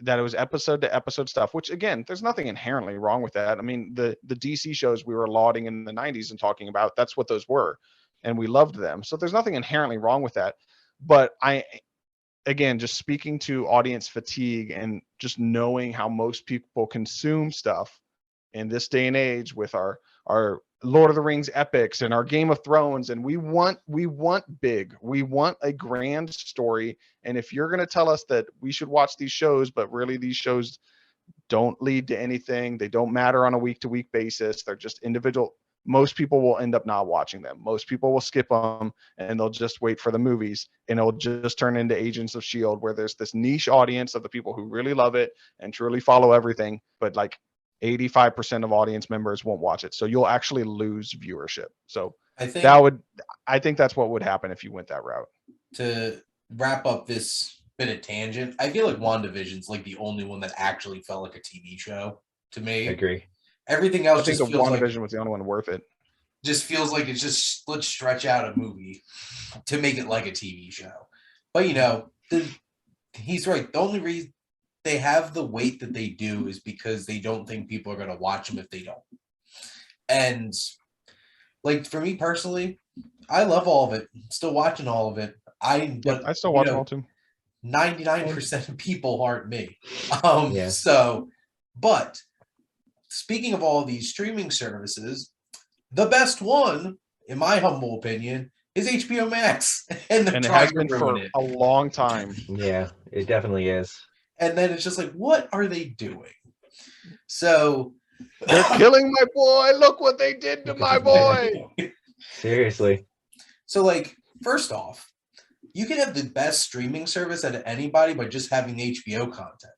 that it was episode to episode stuff, which again, there's nothing inherently wrong with that. I mean, the DC shows we were lauding in the 90s and talking about, that's what those were. And we loved them. So there's nothing inherently wrong with that. But again, just speaking to audience fatigue and just knowing how most people consume stuff in this day and age with our Lord of the Rings epics and our Game of Thrones, and we want big, we want a grand story. And if you're going to tell us that we should watch these shows, but really these shows don't lead to anything, they don't matter on a week-to-week basis, they're just individual, most people will end up not watching them. Most people will skip them and they'll just wait for the movies, and it'll just turn into Agents of S.H.I.E.L.D., where there's this niche audience of the people who really love it and truly follow everything, but like 85% of audience members won't watch it. So you'll actually lose viewership. So I think that's what would happen if you went that route. To wrap up this bit of tangent, I feel like WandaVision's like the only one that actually felt like a TV show to me. I agree. Everything else, I think just feels WandaVision was the only one worth it. Just feels like it's just, let's stretch out a movie to make it like a TV show. But he's right. The only reason they have the weight that they do is because they don't think people are going to watch them if they don't. And like for me personally, I love all of it. Still watching all of it. I still watch them all too. 99% of people aren't me. Yeah. So, but speaking of all these streaming services, the best one, in my humble opinion, is HBO Max. And it has been for a long time. Yeah, it definitely is. And then it's just like, what are they doing? So they're killing my boy. Look what they did to my boy. Seriously. So like, first off, you can have the best streaming service out of anybody by just having HBO content.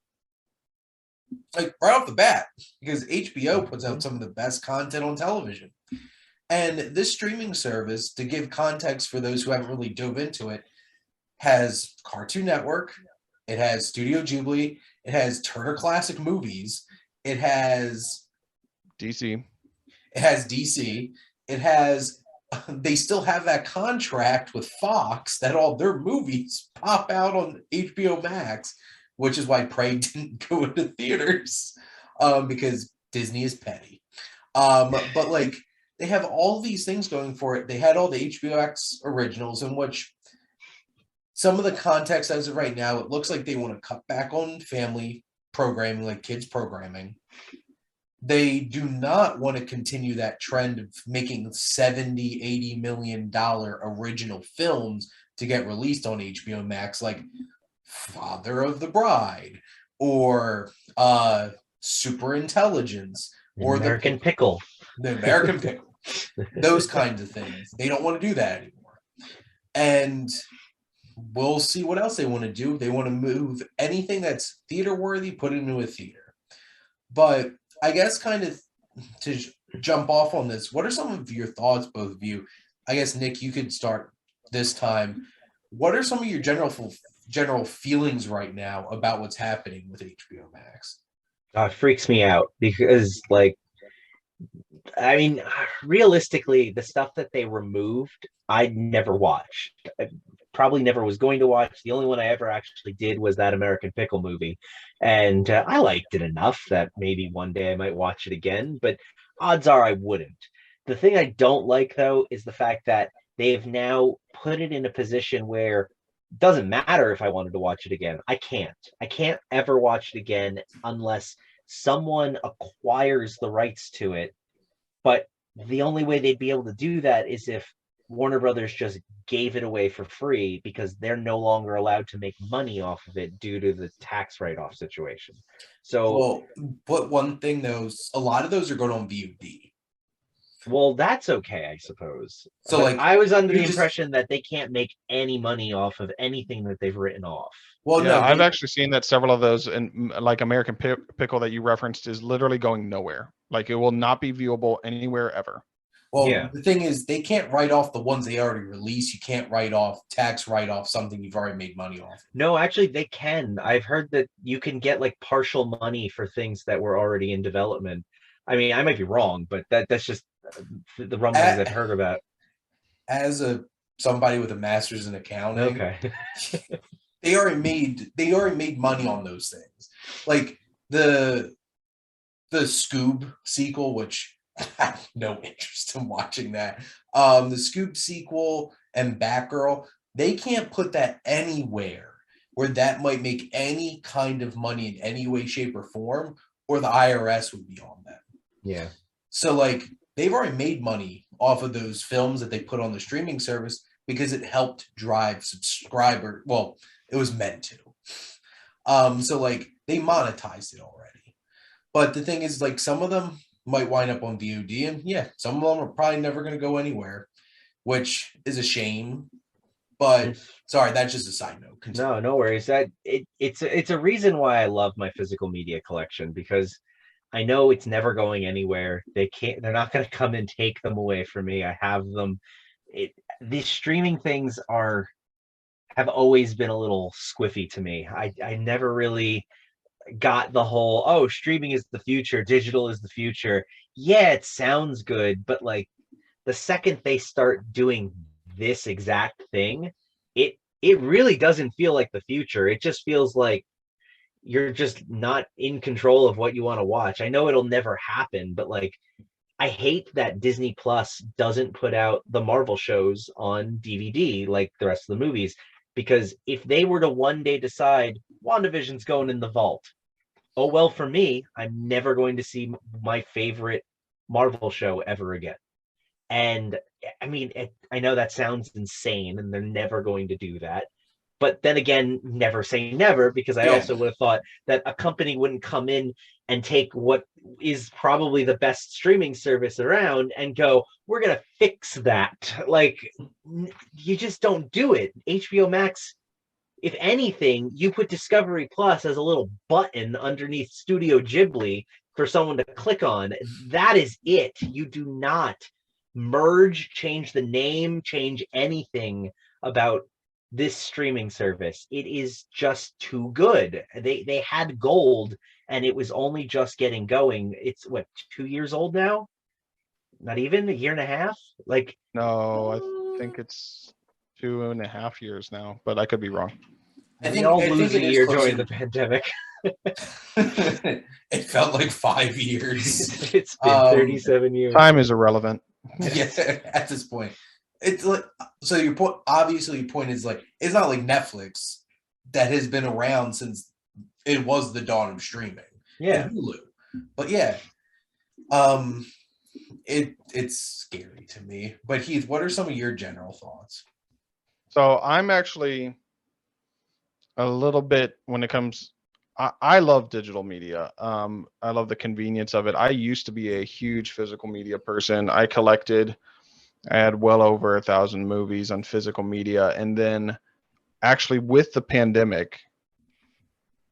Like right off the bat, because HBO puts out some of the best content on television. And this streaming service, to give context for those who haven't really dove into it, has Cartoon Network, it has Studio Ghibli, it has Turner Classic Movies, it has DC, it has, they still have that contract with Fox that all their movies pop out on HBO Max, which is why Prey didn't go into theaters, because Disney is petty. But like, they have all these things going for it. They had all the HBO Max originals, in which some of the context as of right now, it looks like they want to cut back on family programming, like kids programming. They do not want to continue that trend of making $70-80 million original films to get released on HBO Max, like Father of the Bride, or Super Intelligence, or The American Pickle, those kinds of things. They don't want to do that anymore. And we'll see what else they want to do. If they want to move anything that's theater worthy, put it into a theater. But I guess kind of to jump off on this, what are some of your thoughts, both of you? I guess, Nick, you could start this time. What are some of your general feelings right now about what's happening with HBO Max? It freaks me out because, like, I mean, realistically, the stuff that they removed, I never watched. I probably never was going to watch. The only one I ever actually did was that American Pickle movie. And I liked it enough that maybe one day I might watch it again, but odds are I wouldn't. The thing I don't like, though, is the fact that they've now put it in a position where it doesn't matter if I wanted to watch it again. I can't. I can't ever watch it again unless someone acquires the rights to it. But the only way they'd be able to do that is if Warner Brothers just gave it away for free, because they're no longer allowed to make money off of it due to the tax write-off situation. So, well, but one thing, though, a lot of those are going on VOD. well, that's okay, I suppose. So, But like, I was under the just- impression that they can't make any money off of anything that they've written off. Well, Yeah, no, I've actually seen that several of those, and like American Pickle that you referenced is literally going nowhere. Like it will not be viewable anywhere ever. well, Yeah. the thing is, they can't write off the ones they already released. You can't write off something you've already made money off. No, actually, they can. I've heard that you can get like partial money for things that were already in development. I mean, I might be wrong, but that's just the rumblings I've heard about. As somebody with a master's in accounting, Okay. they already made money on those things. Like the Scoob sequel, which I have no interest in watching that. The Scoob sequel and Batgirl, they can't put that anywhere where that might make any kind of money in any way, shape, or form, or the IRS would be on them. Yeah. So, like, they've already made money off of those films that they put on the streaming service because it helped drive subscriber. Well, it was meant to. So, like, they monetized it already. But the thing is, like, some of them might wind up on VOD, and yeah, some of them are probably never going to go anywhere, which is a shame. But sorry, that's just a side note. Continue. No worries. It's a reason why I love my physical media collection, because I know it's never going anywhere. They're not going to come and take them away from me. I have them. These streaming things have always been a little squiffy to me. I never really got the whole, oh, streaming is the future, digital is the future. Yeah, it sounds good, but like the second they start doing this exact thing, it really doesn't feel like the future. It just feels like you're just not in control of what you want to watch. I know it'll never happen, but like I hate that Disney Plus doesn't put out the Marvel shows on DVD like the rest of the movies, because if they were to one day decide WandaVision's going in the vault, oh well, for me, I'm never going to see my favorite Marvel show ever again. And I mean, I know that sounds insane, and they're never going to do that. But then again, never say never, because I also would have thought that a company wouldn't come in and take what is probably the best streaming service around and go, we're going to fix that. Like, you just don't do it. HBO Max, if anything, you put Discovery Plus as a little button underneath Studio Ghibli for someone to click on. That is it. You do not merge, change the name, change anything about this streaming service. It is just too good. They had gold, and it was only just getting going. It's what, 2 years old now? Not even a year and a half? Like, No, I think it's 2.5 years now, but I could be wrong. I we all think lose a it is year closer during the pandemic. It felt like 5 years. It's been 37 years. Time is irrelevant. Yeah, at this point. It's like, so your point, obviously your point is like, it's not like Netflix that has been around since it was the dawn of streaming. Yeah. And Hulu. But yeah, it's scary to me. But Heath, what are some of your general thoughts? So I'm actually a little bit, when it comes, I love digital media. I love the convenience of it. I used to be a huge physical media person. I had well over 1,000 movies on physical media. And then actually with the pandemic,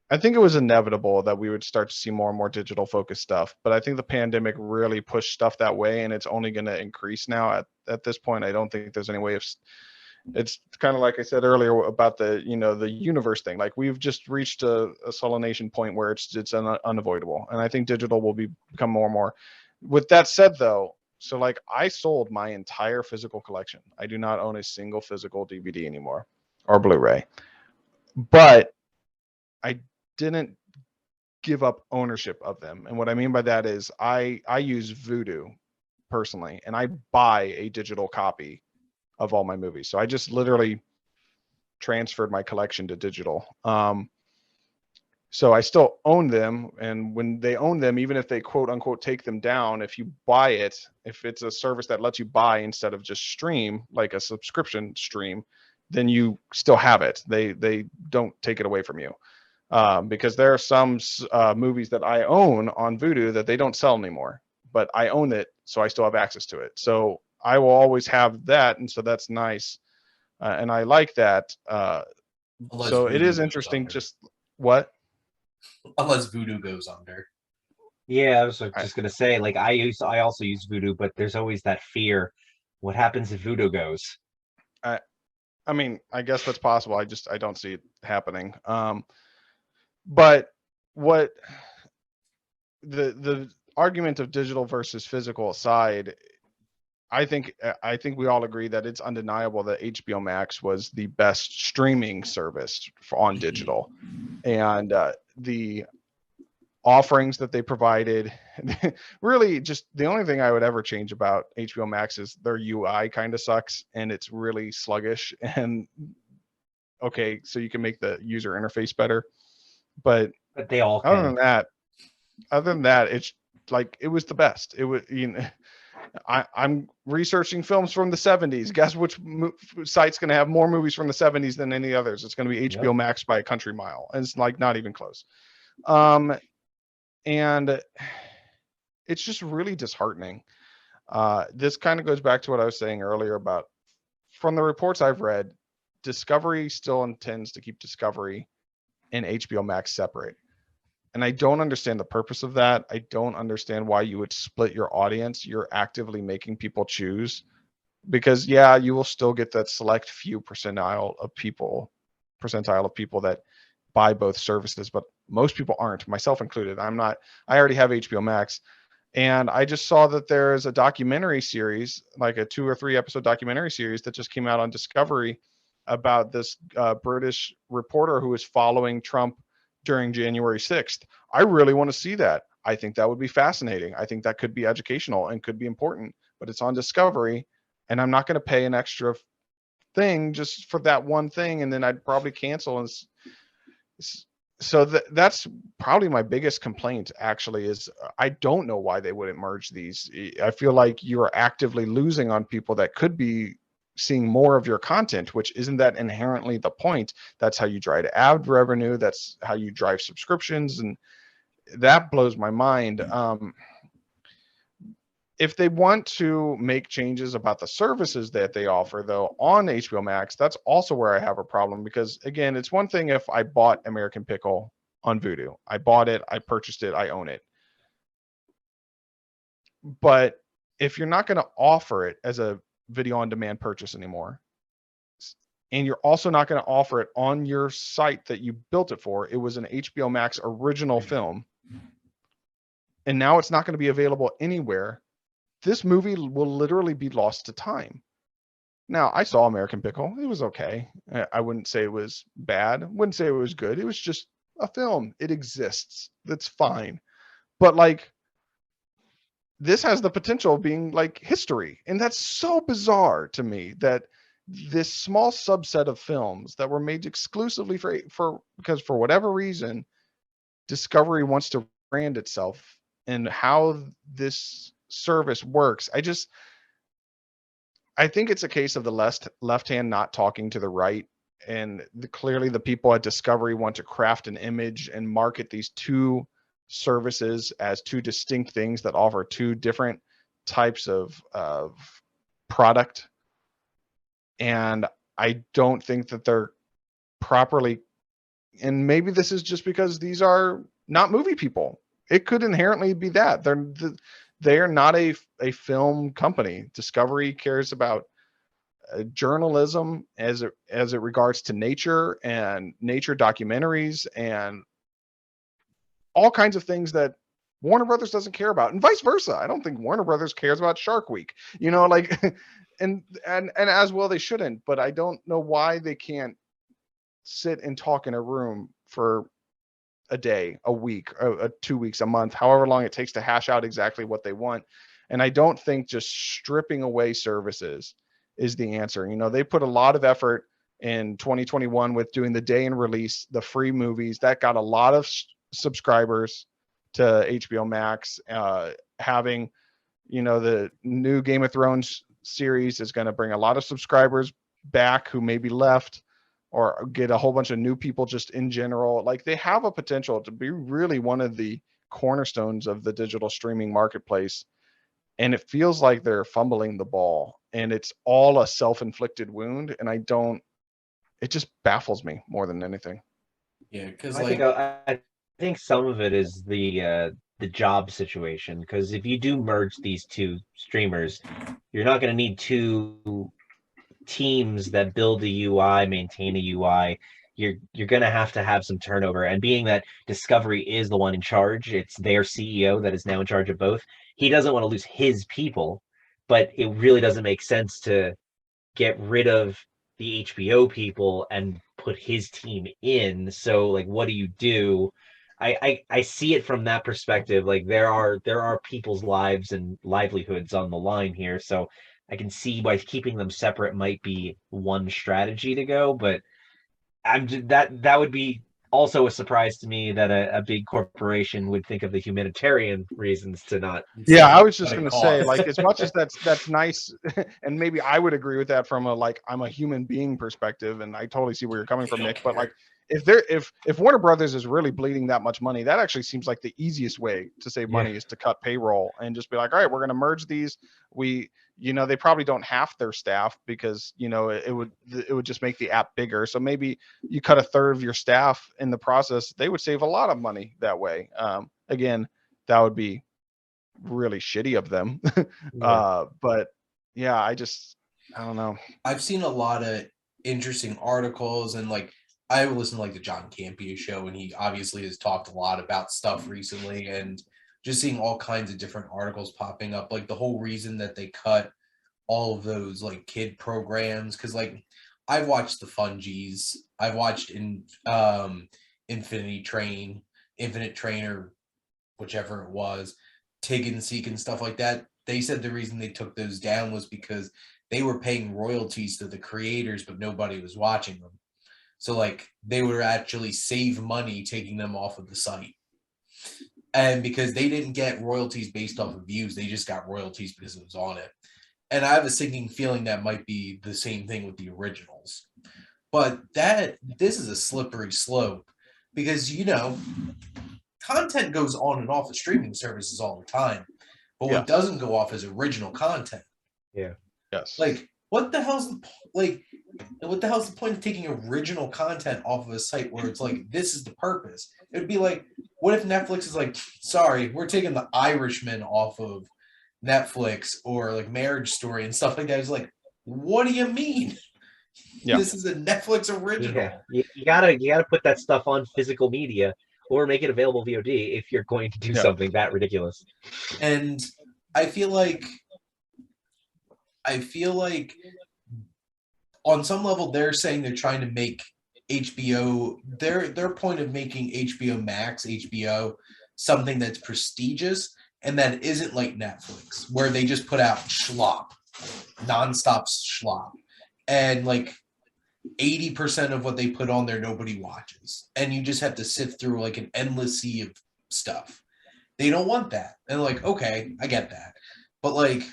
I think it was inevitable that we would start to see more and more digital focused stuff, but I think the pandemic really pushed stuff that way, and it's only going to increase now at this point. I don't think there's any way of, it's kind of like I said earlier about the, the universe thing. Like we've just reached a salination point where it's unavoidable. And I think digital will become more and more. With that said though, so like I sold my entire physical collection. I do not own a single physical DVD anymore or Blu-ray, but I didn't give up ownership of them. And what I mean by that is I use Vudu personally, and I buy a digital copy of all my movies. So I just literally transferred my collection to digital. So I still own them. And when they own them, even if they quote unquote take them down, if you buy it, if it's a service that lets you buy instead of just stream, like a subscription stream, then you still have it. They don't take it away from you. Because there are some movies that I own on Vudu that they don't sell anymore, but I own it, so I still have access to it. So I will always have that, and so that's nice, and I like that. So it is interesting. Just what? Unless Vudu goes under. Yeah, I was just gonna say, like I also use Vudu, but there's always that fear. What happens if Vudu goes? I mean, I guess that's possible. I don't see it happening. But what the argument of digital versus physical aside, I think we all agree that it's undeniable that HBO Max was the best streaming service on digital, and the offerings that they provided, really just the only thing I would ever change about HBO Max is their UI kind of sucks and it's really sluggish. And okay, so you can make the user interface better. But they all can. Other than that, it's like it was the best. It was, I'm researching films from the 70s. Guess which site's going to have more movies from the 70s than any others? It's going to be HBO Max by a country mile, and it's like not even close. And it's just really disheartening. This kind of goes back to what I was saying earlier about, from the reports I've read, Discovery still intends to keep Discovery and HBO Max separate. And I don't understand the purpose of that. I don't understand why you would split your audience. You're actively making people choose, because yeah, you will still get that select few percentile of people that buy both services, but most people aren't, myself included. I already have HBO Max, and I just saw that there is a documentary series, like a 2 or 3 episode documentary series that just came out on Discovery about this British reporter who was following Trump during January 6th. I really want to see that. I think that would be fascinating. I think that could be educational and could be important, but it's on Discovery, and I'm not going to pay an extra thing just for that one thing, and then I'd probably cancel. And so that's probably my biggest complaint, actually, is I don't know why they wouldn't merge these. I feel like you're actively losing on people that could be seeing more of your content, which isn't that inherently the point. That's how you drive ad revenue. That's how you drive subscriptions. And that blows my mind. If they want to make changes about the services that they offer, though, on HBO Max, that's also where I have a problem, because again, it's one thing if I bought American Pickle on Vudu. I bought it, I purchased it, I own it. But if you're not going to offer it as a video on demand purchase anymore, and you're also not going to offer it on your site that you built it for, it was an HBO Max original film, and now it's not going to be available anywhere, this movie will literally be lost to time. Now, I saw American Pickle. It was okay. I wouldn't say it was bad. I wouldn't say it was good. It was just a film. It exists. That's fine. But like, this has the potential of being like history. And that's so bizarre to me that this small subset of films that were made exclusively because for whatever reason, Discovery wants to brand itself and how this service works. I think it's a case of the left hand not talking to the right. And clearly the people at Discovery want to craft an image and market these two services as two distinct things that offer two different types of product. And I don't think that they're properly, and maybe this is just because these are not movie people. It could inherently be that they're not a film company. Discovery cares about journalism as it regards to nature and nature documentaries and all kinds of things that Warner Brothers doesn't care about, and vice versa. I don't think Warner Brothers cares about Shark Week, like, and as well they shouldn't, but I don't know why they can't sit and talk in a room for a day, a week, 2 weeks, a month, however long it takes to hash out exactly what they want. And I don't think just stripping away services is the answer. They put a lot of effort in 2021 with doing the day and release, the free movies that got a lot of subscribers to HBO Max. Having, the new Game of Thrones series is going to bring a lot of subscribers back who maybe left, or get a whole bunch of new people just in general. Like, they have a potential to be really one of the cornerstones of the digital streaming marketplace. And it feels like they're fumbling the ball, and it's all a self-inflicted wound. And it just baffles me more than anything. Yeah, because I think some of it is the job situation, because if you do merge these two streamers, you're not going to need two teams that build a UI, maintain a UI. You're going to have some turnover, and being that Discovery is the one in charge, it's their CEO that is now in charge of both. He doesn't want to lose his people, but it really doesn't make sense to get rid of the HBO people and put his team in. So, like, what do you do? I see it from that perspective. Like, there are people's lives and livelihoods on the line here, so I can see why keeping them separate might be one strategy to go. But that would be also a surprise to me, that a big corporation would think of the humanitarian reasons to not. Yeah, I was just going to say, like, as much as that's nice, and maybe I would agree with that from I'm a human being perspective, and I totally see where you're coming from, Nick. But like, if Warner Brothers is really bleeding that much money, that actually seems like the easiest way to save money is to cut payroll and just be like, all right, we're going to merge these. They probably don't half their staff, because it would just make the app bigger. So maybe you cut a third of your staff in the process. They would save a lot of money that way. Again, that would be really shitty of them. But yeah, I don't know. I've seen a lot of interesting articles, and like, I listen to the John Campea show, and he obviously has talked a lot about stuff recently, and just seeing all kinds of different articles popping up, like the whole reason that they cut all of those like kid programs. Because like, I've watched the Fungies, I've watched Infinite Train, or whichever it was, Tig and Seek and stuff like that. They said the reason they took those down was because they were paying royalties to the creators, but nobody was watching them. So like, they would actually save money taking them off of the site. And because they didn't get royalties based off of views, they just got royalties because it was on it. And I have a sinking feeling that might be the same thing with the originals. But this is a slippery slope, because, content goes on and off of streaming services all the time. But what doesn't go off is original content. Yeah. Yes. Like, what the hell's the point of taking original content off of a site where it's like, this is the purpose? It would be like, what if Netflix is like, sorry, we're taking The Irishman off of Netflix, or like Marriage Story and stuff like that. It's like, what do you mean? Yeah. This is a Netflix original. Yeah. You gotta put that stuff on physical media, or make it available VOD if you're going to do something that ridiculous. And I feel like on some level they're saying they're trying to make HBO, their point of making HBO Max, HBO, something that's prestigious and that isn't like Netflix, where they just put out schlop, nonstop schlop, and like 80% of what they put on there nobody watches, and you just have to sift through like an endless sea of stuff. They don't want that. And like, okay, I get that, but like,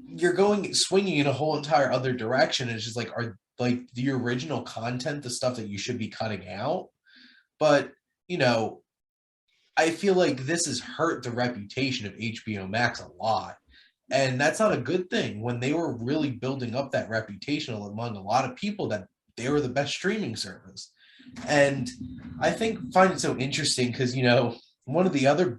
you're swinging in a whole entire other direction. It's just like, are like the original content the stuff that you should be cutting out? But I feel like this has hurt the reputation of HBO Max a lot. And that's not a good thing, when they were really building up that reputation among a lot of people that they were the best streaming service. And I find it so interesting because, one of the other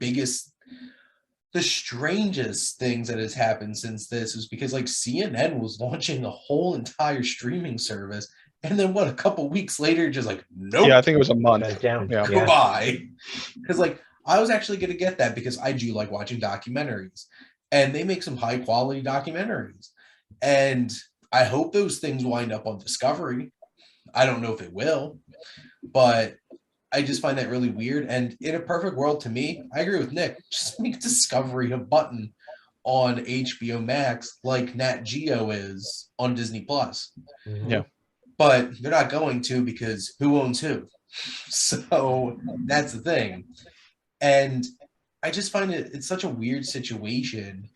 the strangest things that has happened since this is because like CNN was launching a whole entire streaming service. And then a couple weeks later, just like, nope. Yeah, I think it was a month. Shut it down. Yeah. Goodbye. Because like I was actually going to get that because I do like watching documentaries, and they make some high quality documentaries. And I hope those things wind up on Discovery. I don't know if it will, but I just find that really weird. And in a perfect world, to me, I agree with Nick. Just make Discovery a button on HBO Max like Nat Geo is on Disney Plus. Yeah. But they're not going to because who owns who? So that's the thing. And I just find it's such a weird situation.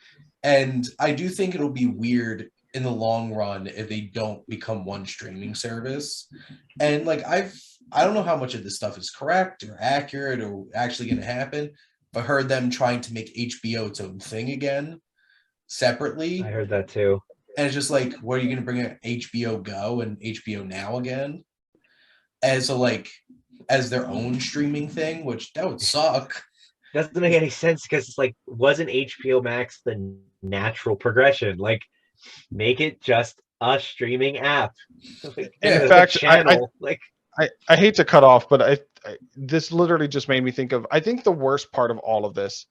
And I do think it'll be weird in the long run if they don't become one streaming service. And like I don't know how much of this stuff is correct or accurate or actually going to happen, but I heard them trying to make HBO its own thing again separately. I heard that too. And it's just like, what are you going to bring in HBO Go and HBO Now again as their own streaming thing, which that would suck. Doesn't make any sense because it's like, wasn't HBO Max the natural progression? Like, make it just a streaming app. Like, in fact, channel. I hate to cut off, but this literally just made me think of, I think the worst part of all of this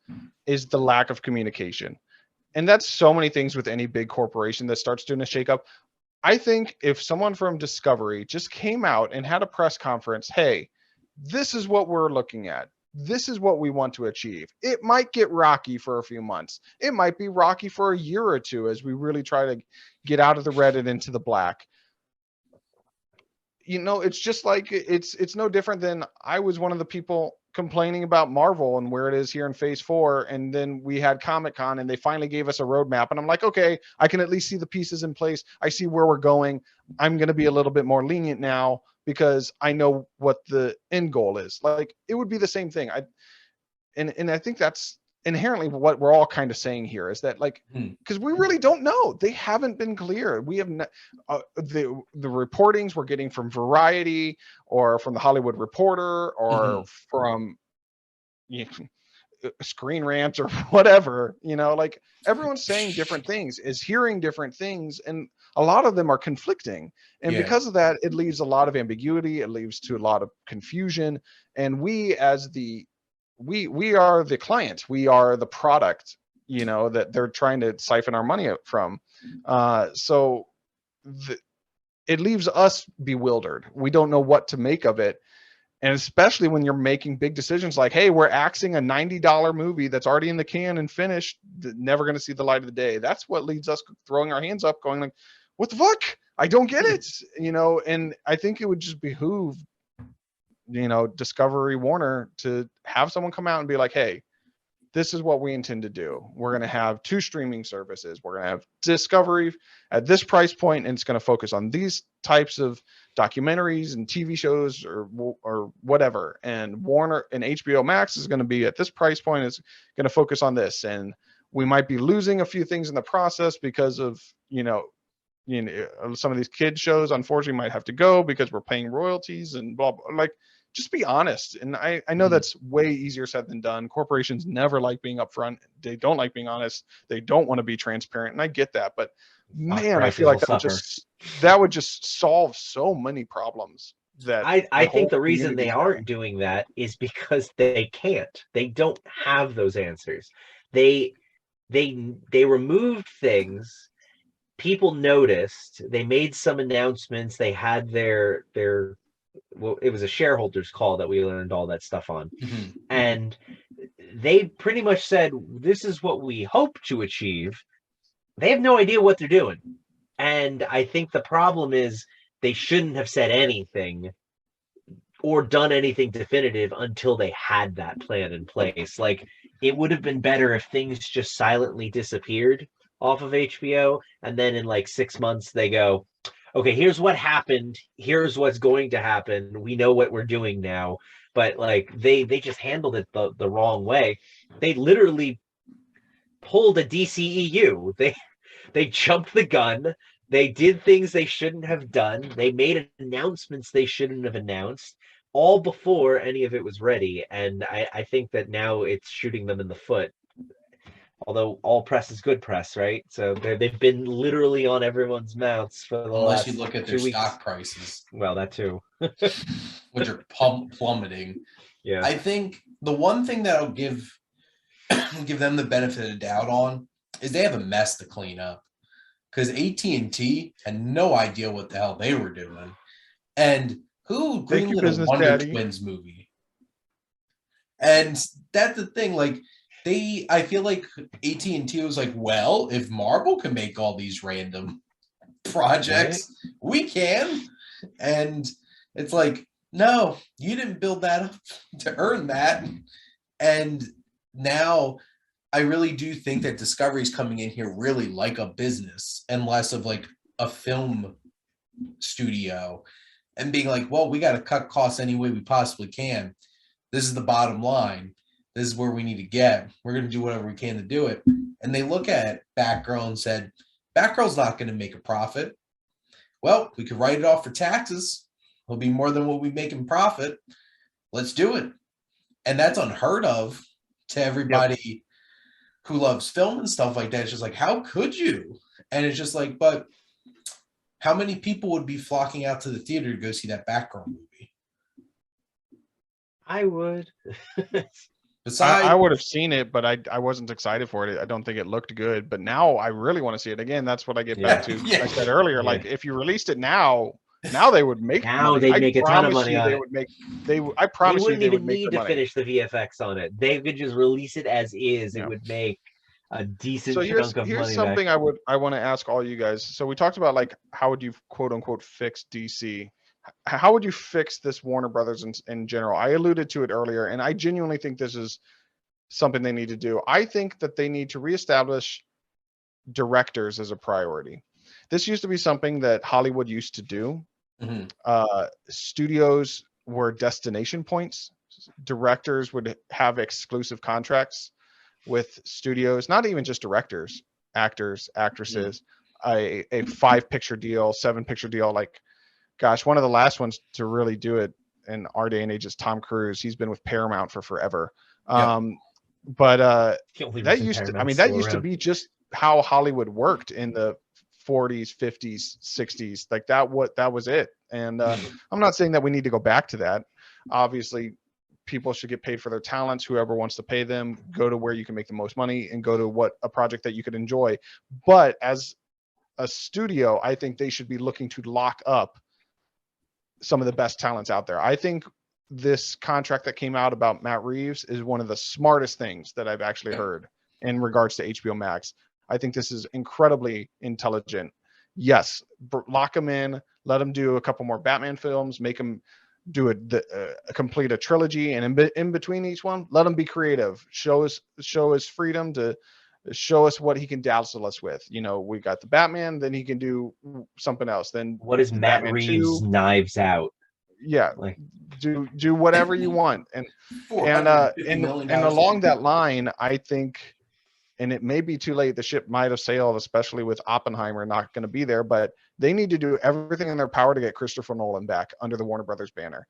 is the lack of communication. And that's so many things with any big corporation that starts doing a shakeup. I think if someone from Discovery just came out and had a press conference, hey, this is what we're looking at. This is what we want to achieve. It might get rocky for a few months. It might be rocky for a year or two as we really try to get out of the red and into the black. It's just like, it's no different than I was one of the people complaining about Marvel and where it is here in Phase 4. And then we had Comic-Con and they finally gave us a roadmap. And I'm like, okay, I can at least see the pieces in place. I see where we're going. I'm going to be a little bit more lenient now because I know what the end goal is. Like, it would be the same thing. I think that's inherently what we're all kind of saying here is that, like, because we really don't know. They haven't been clear. We have not, the reportings we're getting from Variety or from the Hollywood Reporter or from Screen Rant or whatever, like everyone's saying different things, is hearing different things, and a lot of them are conflicting. And because of that, it leaves a lot of ambiguity. It leads to a lot of confusion. And we as we are the client, we are the product, that they're trying to siphon our money from. So it leaves us bewildered. We don't know what to make of it. And especially when you're making big decisions like, hey, we're axing a $90 movie that's already in the can and finished, never going to see the light of the day. That's what leads us throwing our hands up, going like, what the fuck? I don't get it. And I think it would just behoove, Discovery Warner to have someone come out and be like, hey, this is what we intend to do. We're going to have 2 streaming services. We're going to have Discovery at this price point, and it's going to focus on these types of documentaries and TV shows or whatever. And Warner and HBO Max is going to be at this price point, is going to focus on this. And we might be losing a few things in the process because of, some of these kid shows, unfortunately, might have to go because we're paying royalties and blah, blah. Like, just be honest. And I know that's way easier said than done. Corporations never like being upfront. They don't like being honest. They don't want to be transparent. And I get that, but man, I feel like that would just solve so many problems. That I think the reason they aren't doing that is because they can't. They don't have those answers. They removed things. People noticed. They made some announcements. They had their well, it was a shareholders call that we learned all that stuff on. And they pretty much said, this is what we hope to achieve. They have no idea what they're doing. And I think the problem is they shouldn't have said anything or done anything definitive until they had that plan in place. Like, it would have been better if things just silently disappeared off of HBO. And then in like 6 months, they go, okay, here's what happened. Here's what's going to happen. We know what we're doing now. But like they just handled it the wrong way. They literally pulled a DCEU. They jumped the gun. They did things they shouldn't have done. They made announcements they shouldn't have announced, all before any of it was ready. And I think that now it's shooting them in the foot. Although all press is good press, right? So they've been literally on everyone's mouths for the Unless last you look at their 2 weeks. stock prices, Well, that too. which are plummeting. Yeah. I think the one thing that'll give them the benefit of doubt on is they have a mess to clean up, because AT&T had no idea what the hell they were doing. And who Thank you, greenlit a Business Wonder Daddy. Twins movie? And that's the thing. Like, I feel like AT&T was like, well, if Marvel can make all these random projects, we can. And it's like, no, you didn't build that up to earn that. And now I really do think that Discovery's coming in here really like a business and less of like a film studio, and being like, well, we got to cut costs any way we possibly can. This is the bottom line. This is where we need to get. We're going to do whatever we can to do it. And they look at Batgirl and said, Batgirl's not going to make a profit. Well, we could write it off for taxes. It'll be more than what we make in profit. Let's do it. And that's unheard of to everybody who loves film and stuff like that. It's just like, how could you? And it's just like, but how many people would be flocking out to the theater to go see that Batgirl movie? I would. Besides, I would have seen it, but I wasn't excited for it. I don't think it looked good. But now I really want to see it again. That's what I get back to. Yeah. I said earlier, like if you released it now they would make Now money. they'd make a ton of money on it. I promise you wouldn't they would even make need the to money. finish the VFX on it. They could just release it as is. Yeah. It would make a decent So chunk of here's money something back. I want to ask all you guys. So we talked about like how would you quote unquote fix DC? How would you fix this Warner Brothers in general? I alluded to it earlier, and I genuinely think this is something they need to do. I think that they need to reestablish directors as a priority. This used to be something that Hollywood used to do. Studios were destination points. Directors would have exclusive contracts with studios, not even just directors, actors, actresses, a 5-picture deal, 7-picture deal. Like, gosh, one of the last ones to really do it in our day and age is Tom Cruise. He's been with Paramount for forever. But that used to be just how Hollywood worked in the 40s, 50s, 60s. Like that was it. And I'm not saying that we need to go back to that. Obviously, people should get paid for their talents. Whoever wants to pay them, go to where you can make the most money and go to a project that you could enjoy. But as a studio, I think they should be looking to lock up some of the best talents out there. I think this contract that came out about Matt Reeves is one of the smartest things that I've actually heard in regards to HBO Max. I think this is incredibly intelligent. Yes, lock them in, let them do a couple more Batman films, make them do complete a trilogy, and in between each one, let him be creative. Show us freedom to show us what he can dazzle us with. You know, we got the Batman, then he can do something else. Then what is Matt Batman Reeves' 2. Knives Out? Yeah, like do whatever you want, and along that line, I think, and it may be too late. The ship might have sailed, especially with Oppenheimer not going to be there. But they need to do everything in their power to get Christopher Nolan back under the Warner Brothers banner.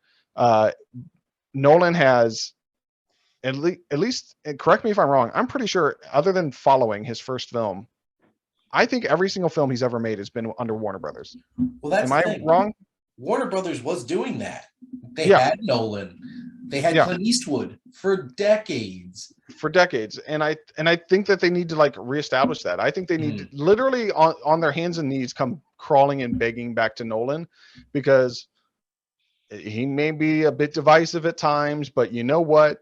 Nolan has, at least, correct me if I'm wrong, I'm pretty sure, other than Following, his first film, I think every single film he's ever made has been under Warner Brothers. Well, that's Am I wrong? Warner Brothers was doing that. They had Nolan. They had Clint Eastwood for decades. And I think that they need to like reestablish that. I think they need to literally on their hands and knees come crawling and begging back to Nolan, because he may be a bit divisive at times, but you know what?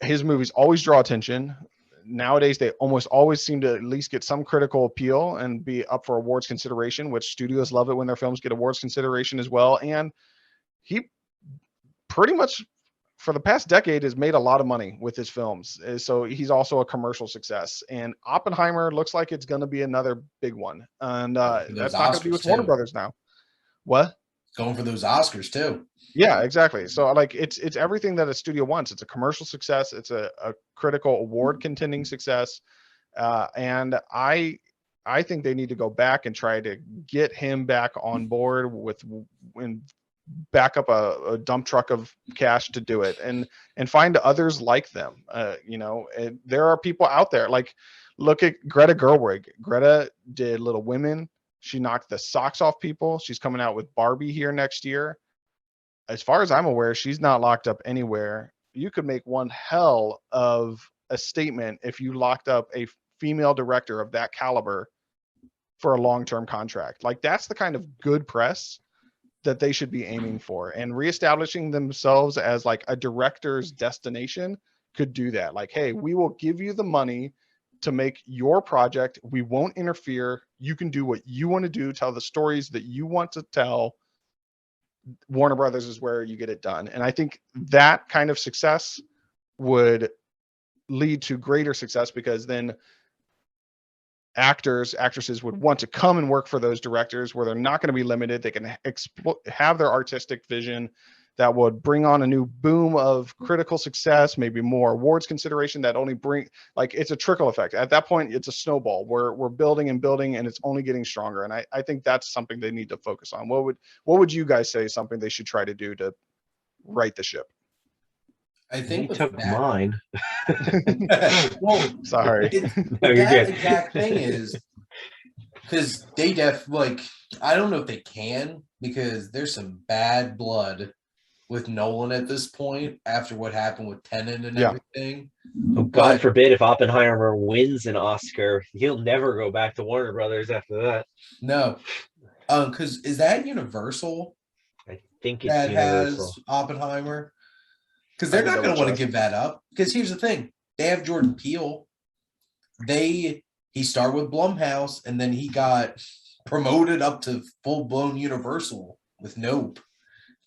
His movies always draw attention. Nowadays, they almost always seem to at least get some critical appeal and be up for awards consideration, which studios love it when their films get awards consideration as well. And he pretty much, for the past decade, has made a lot of money with his films. So he's also a commercial success. And Oppenheimer looks like it's going to be another big one. And that's not going to be with Warner Brothers now. What? Going for those Oscars too. Yeah, exactly. So like it's everything that a studio wants. It's a commercial success. It's a critical award contending success. And I I think they need to go back and try to get him back on board and back up a dump truck of cash to do it, and find others like them. There are people out there, like, look at Greta Gerwig. Greta did Little Women. She knocked the socks off people. She's coming out with Barbie here next year. As far as I'm aware, she's not locked up anywhere. You could make one hell of a statement if you locked up a female director of that caliber for a long-term contract. Like, that's the kind of good press that they should be aiming for, and reestablishing themselves as like a director's destination could do that. Like, hey, we will give you the money to make your project. We won't interfere. You can do what you want to do, tell the stories that you want to tell. Warner Brothers is where you get it done. And I think that kind of success would lead to greater success, because then actresses would want to come and work for those directors, where they're not going to be limited. They can have their artistic vision that would bring on a new boom of critical success, maybe more awards consideration that only bring, like, it's a trickle effect. At that point, it's a snowball. We're building and building, and it's only getting stronger. And I think that's something they need to focus on. What would you guys say is something they should try to do to right the ship? I think You took mine. Well, Sorry. That exact thing is because they I don't know if they can, because there's some bad blood with Nolan at this point after what happened with Tenet and everything. Oh, God forbid if Oppenheimer wins an Oscar, he'll never go back to Warner Brothers after that. No, because is that Universal? I think it's Universal. Has Oppenheimer. Because they're not going to want to give that up. Because here's the thing. They have Jordan Peele. He started with Blumhouse, and then he got promoted up to full-blown Universal with Nope.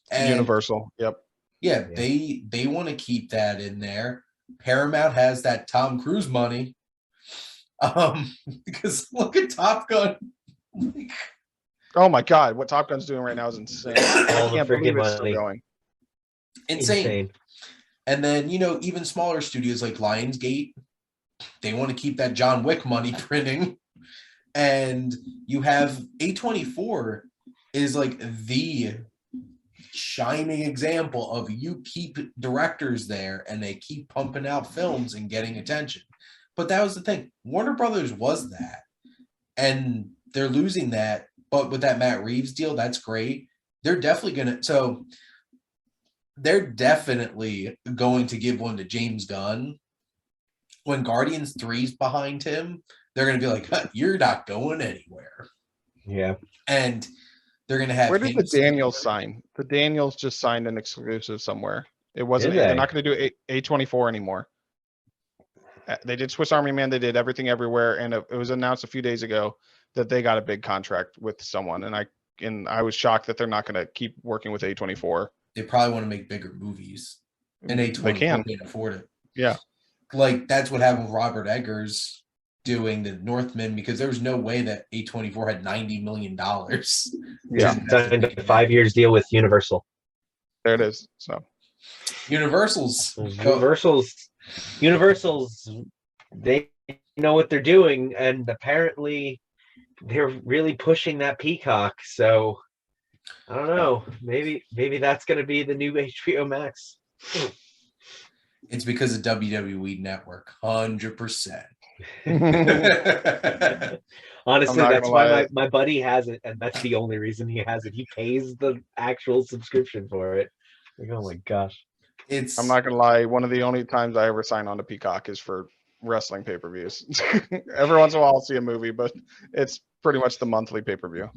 And Universal, yep. Yeah, they want to keep that in there. Paramount has that Tom Cruise money. Because look at Top Gun. Oh my God, what Top Gun's doing right now is insane. All I can't believe it's still going. Insane. And then, even smaller studios like Lionsgate, they want to keep that John Wick money printing. And you have A24 is like the shining example of you keep directors there and they keep pumping out films and getting attention. But that was the thing. Warner Brothers was that. And they're losing that. But with that Matt Reeves deal, that's great. They're definitely going to give one to James Gunn. When Guardians 3's behind him, they're going to be like, you're not going anywhere. Yeah. And they're going to have... Where did the Daniels sign? The Daniels just signed an exclusive somewhere. It wasn't... They're not going to do A24 anymore. They did Swiss Army Man. They did Everything Everywhere. And it was announced a few days ago that they got a big contract with someone. And I was shocked that they're not going to keep working with A24. They probably want to make bigger movies. And A24 can't afford it. Yeah. Like, that's what happened with Robert Eggers doing The Northman, because there was no way that A24 had $90 million. Yeah. Signed a 5 years deal with Universal. There it is. So Universal's, they know what they're doing, and apparently they're really pushing that Peacock. So I don't know. Maybe that's going to be the new HBO Max. It's because of WWE Network, 100%. Honestly, that's why my buddy has it, and that's the only reason he has it. He pays the actual subscription for it. Like, oh my gosh. I'm not gonna lie, one of the only times I ever sign on to Peacock is for wrestling pay-per-views. Every once in a while I'll see a movie, but it's pretty much the monthly pay-per-view.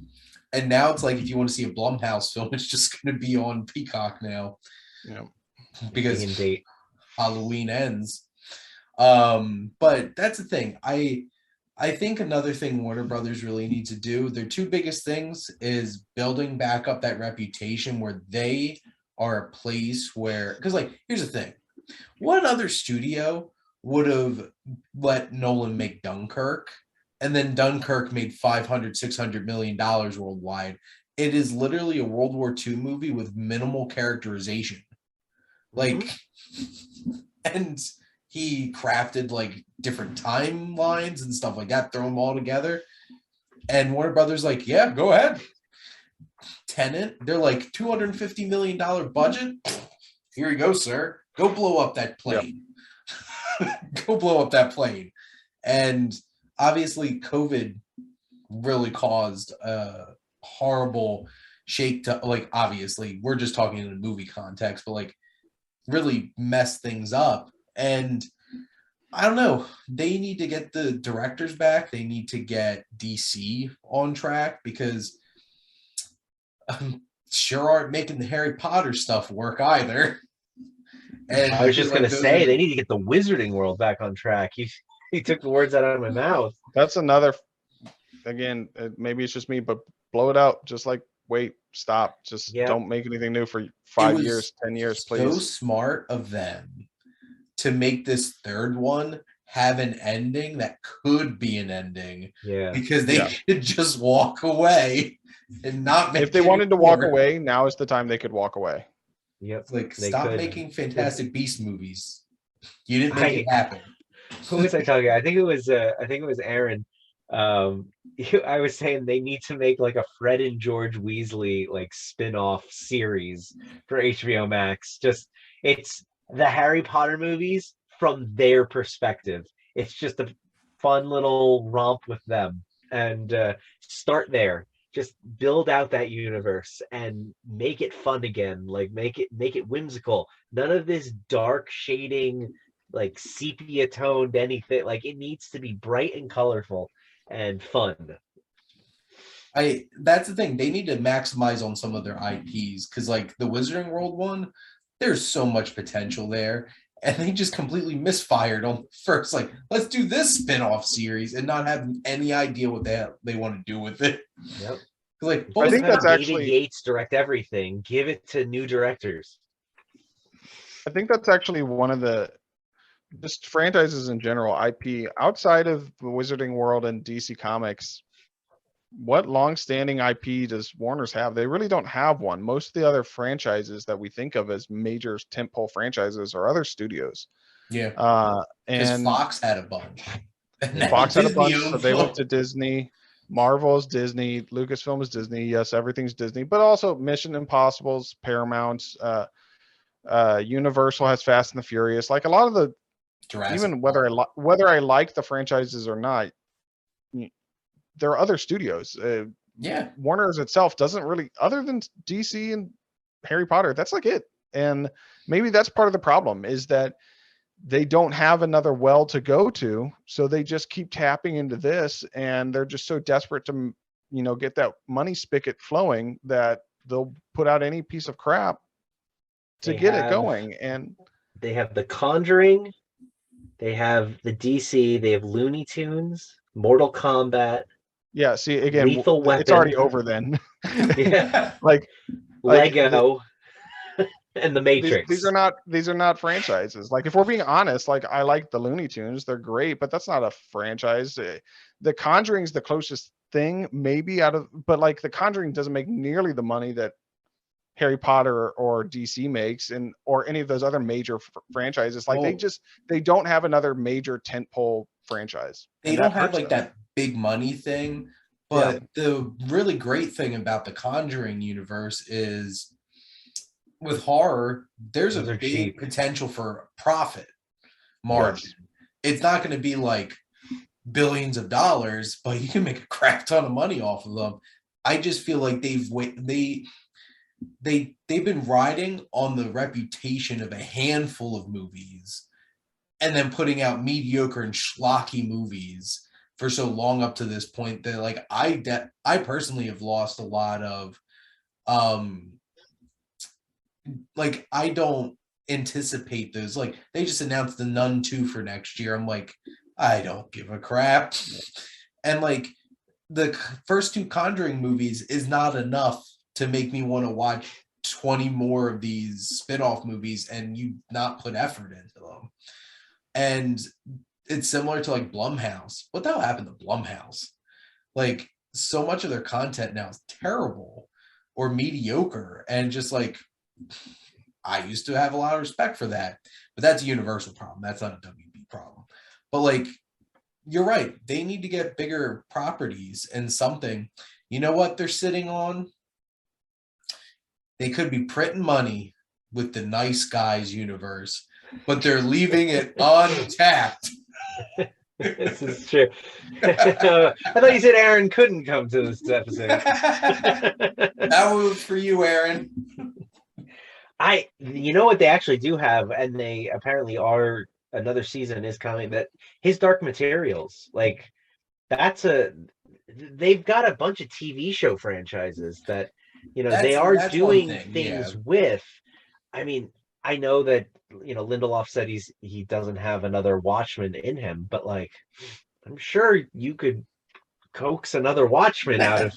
And now it's like, if you want to see a Blumhouse film, it's just going to be on Peacock now. Yeah. Because Halloween ends. But that's the thing. I think another thing Warner Brothers really need to do, their two biggest things, is building back up that reputation where they are a place where, because, like, here's the thing. What other studio would have let Nolan make Dunkirk, and then Dunkirk made $500-600 million worldwide? It is literally a World War II movie with minimal characterization. Like, and he crafted like different timelines and stuff like that, throw them all together. And Warner Brothers like, yeah, go ahead. Tenet, they're like $250 million budget. Here you go, sir. Go blow up that plane. Go blow up that plane. And obviously COVID really caused a horrible shake to, like, obviously we're just talking in a movie context, but like really messed things up. And I don't know, they need to get the directors back. They need to get DC on track, because sure aren't making the Harry Potter stuff work either. And I was just like, gonna say they need to get the Wizarding World back on track. He took the words out of my mouth. That's another. Again, maybe it's just me, but blow it out. Just like wait, stop. Just don't make anything new for 5 years, 10 years, please. So smart of them to make this third one have an ending that could be an ending. Yeah. Because they could just walk away and not make. If they wanted to walk away, now is the time they could walk away. Yep. Like, stop making Fantastic Beast movies. You didn't make it happen. Who was I talking? I think it was Aaron. I was saying they need to make like a Fred and George Weasley like spin-off series for HBO Max. Just, it's the Harry Potter movies from their perspective. It's just a fun little romp with them, and start there. Just build out that universe and make it fun again. Like make it whimsical. None of this dark shading, like sepia toned anything. Like, it needs to be bright and colorful and fun. That's the thing. They need to maximize on some of their IPs, because like the Wizarding World one, there's so much potential there, and they just completely misfired on first. Like, let's do this spin-off series and not have any idea what they want to do with it. Yep. Like, I think that's David actually Yates direct everything. Give it to new directors. I think that's actually one of the just franchises in general, IP outside of the Wizarding World and DC Comics. What long-standing IP does Warner's have? They really don't have one. Most of the other franchises that we think of as major tentpole franchises are other studios. Yeah. And Fox had a bunch. Fox had a bunch, so they went to Disney. Marvel's Disney, Lucasfilm is Disney. Yes, everything's Disney, but also Mission Impossible's Paramount. Universal has Fast and the Furious. Like a lot of the, Jurassic even whether I like the franchises or not, there are other studios. Warner's itself doesn't really, other than DC and Harry Potter, that's like it. And maybe that's part of the problem, is that they don't have another well to go to, so they just keep tapping into this, and they're just so desperate to, get that money spigot flowing that they'll put out any piece of crap to get it going. And they have The Conjuring, they have the DC, they have Looney Tunes, Mortal Kombat. Yeah, see, again, Lethal Weapon. It's already over then. Yeah. like Lego. And the Matrix. These are not franchises. Like, if we're being honest, like, I like the Looney Tunes, they're great, but that's not a franchise. The Conjuring's the closest thing maybe but like The Conjuring doesn't make nearly the money that Harry Potter or DC makes, or any of those other major franchises. Like, they don't have another major tentpole franchise. They don't have like that big money thing. But the really great thing about the Conjuring universe is, with horror, there's a big potential for profit margin. Yes. It's not going to be like billions of dollars, but you can make a crap ton of money off of them. I just feel like they've been riding on the reputation of a handful of movies, and then putting out mediocre and schlocky movies for so long up to this point that, like, I personally have lost a lot of like, I don't anticipate those. Like, they just announced The Nun 2 for next year. I'm like, I don't give a crap. And like, the first two Conjuring movies is not enough to make me want to watch 20 more of these spin-off movies and you not put effort into them. And it's similar to like Blumhouse. What the hell happened to Blumhouse? Like, so much of their content now is terrible or mediocre, and just like, I used to have a lot of respect for that, but that's a Universal problem. That's not a WB problem. But like, you're right. They need to get bigger properties and something. You know what they're sitting on? They could be printing money with the Nice Guys universe, but they're leaving it untapped. This is true. I thought you said Aaron couldn't come to this episode. That was for you, Aaron. You know what they actually do have, and they apparently are, another season is coming, that his Dark Materials, like they've got a bunch of TV show franchises that, they are doing things with. I mean, I know that, Lindelof said he doesn't have another Watchmen in him, but like, I'm sure you could coax another Watchmen out of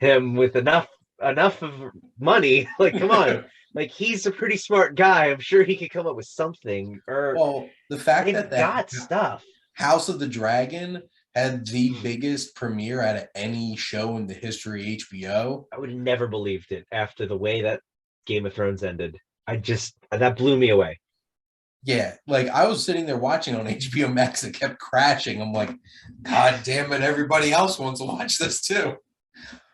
him with enough of money. Like, come on. Like, he's a pretty smart guy. I'm sure he could come up with something. Well, the fact that got stuff. House of the Dragon had the biggest premiere out of any show in the history of HBO. I would have never believed it after the way that Game of Thrones ended. That blew me away. Yeah, like I was sitting there watching on HBO Max, it kept crashing. I'm like, God damn it, everybody else wants to watch this too.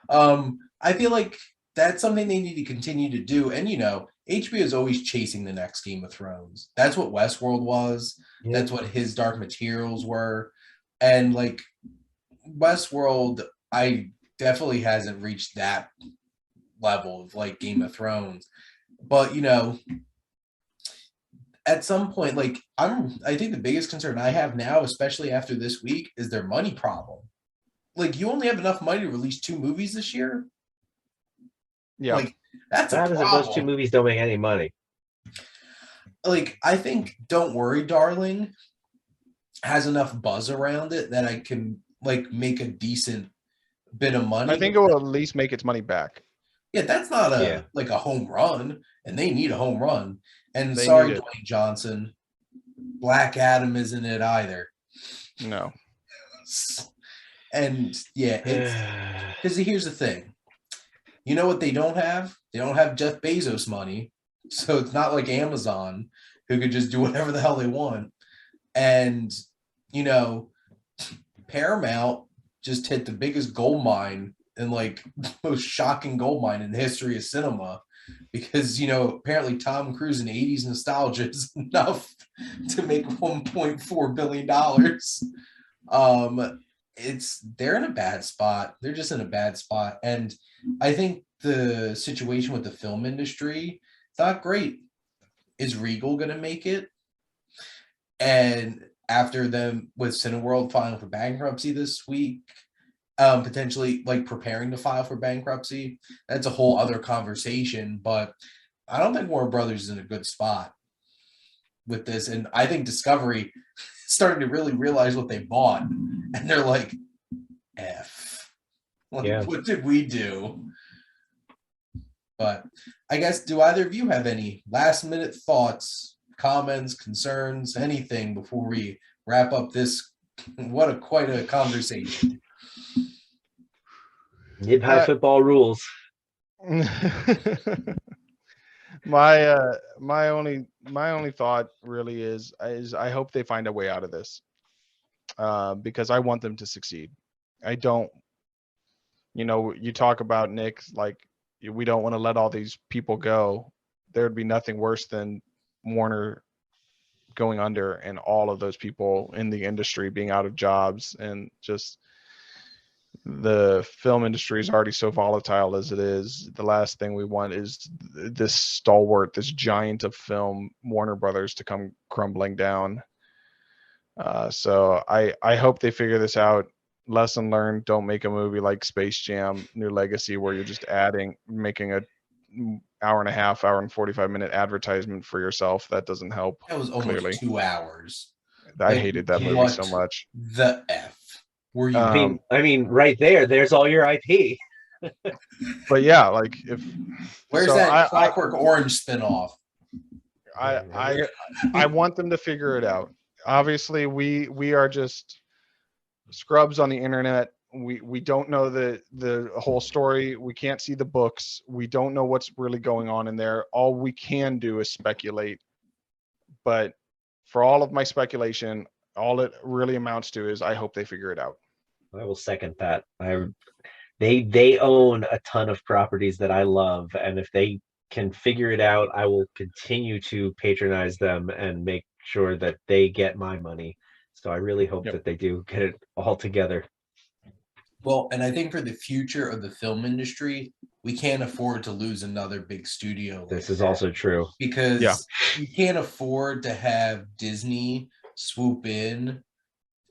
I feel like that's something they need to continue to do. And HBO is always chasing the next Game of Thrones. That's what Westworld was. Yeah. That's what his Dark Materials were. And like Westworld, I definitely hasn't reached that level of like Game of Thrones. But at some point, like I think the biggest concern I have now, especially after this week, is their money problem. Like, you only have enough money to release 2 movies this year. Yeah, like that's a problem. Those 2 movies don't make any money. Like, I think Don't Worry, Darling has enough buzz around it that I can like make a decent bit of money. I think it will at least make its money back. Yeah, that's not like a home run, and they need a home run. And sorry, Dwayne Johnson, Black Adam isn't it either. No. And yeah, it's because here's the thing. You know what they don't have? They don't have Jeff Bezos money. So it's not like Amazon, who could just do whatever the hell they want. And, Paramount just hit the biggest gold mine and like most shocking gold mine in the history of cinema. Because, apparently Tom Cruise in 80s nostalgia is enough to make $1.4 billion. They're in a bad spot. They're just in a bad spot. And I think the situation with the film industry, it's not great. Is Regal going to make it? And after them with Cineworld filing for bankruptcy this week, potentially like preparing to file for bankruptcy, that's a whole other conversation. But I don't think Warner Brothers is in a good spot with this. And I think Discovery starting to really realize what they bought. And they're like, F. Like, what did we do? But I guess, do either of you have any last minute thoughts, comments, concerns, anything before we wrap up this? Quite a conversation. Nib high football rules. My only thought really is I hope they find a way out of this, because I want them to succeed. I don't, you talk about Nick, like, we don't want to let all these people go. There'd be nothing worse than Warner going under and all of those people in the industry being out of jobs, and just the film industry is already so volatile as it is. The last thing we want is this stalwart, this giant of film, Warner Brothers, to come crumbling down. So I hope they figure this out. Lesson learned: don't make a movie like Space Jam: New Legacy where you're just making a hour and a half, hour and 45-minute advertisement for yourself. That doesn't help. That was almost 2 hours. I hated that movie so much. The F were you? I mean, right there's all your IP. But yeah, like, where's that Clockwork Orange spinoff? I want them to figure it out. Obviously, we are just scrubs on the internet. We don't know the whole story. We can't see the books. We don't know what's really going on in there. All we can do is speculate. But for all of my speculation, all it really amounts to is I hope they figure it out. I will second that. They own a ton of properties that I love, and if they can figure it out, I will continue to patronize them and make sure that they get my money. So I really hope Yep. that they do get it all together. Well, and I think for the future of the film industry, we can't afford to lose another big studio. This is also true. Because you can't afford to have Disney swoop in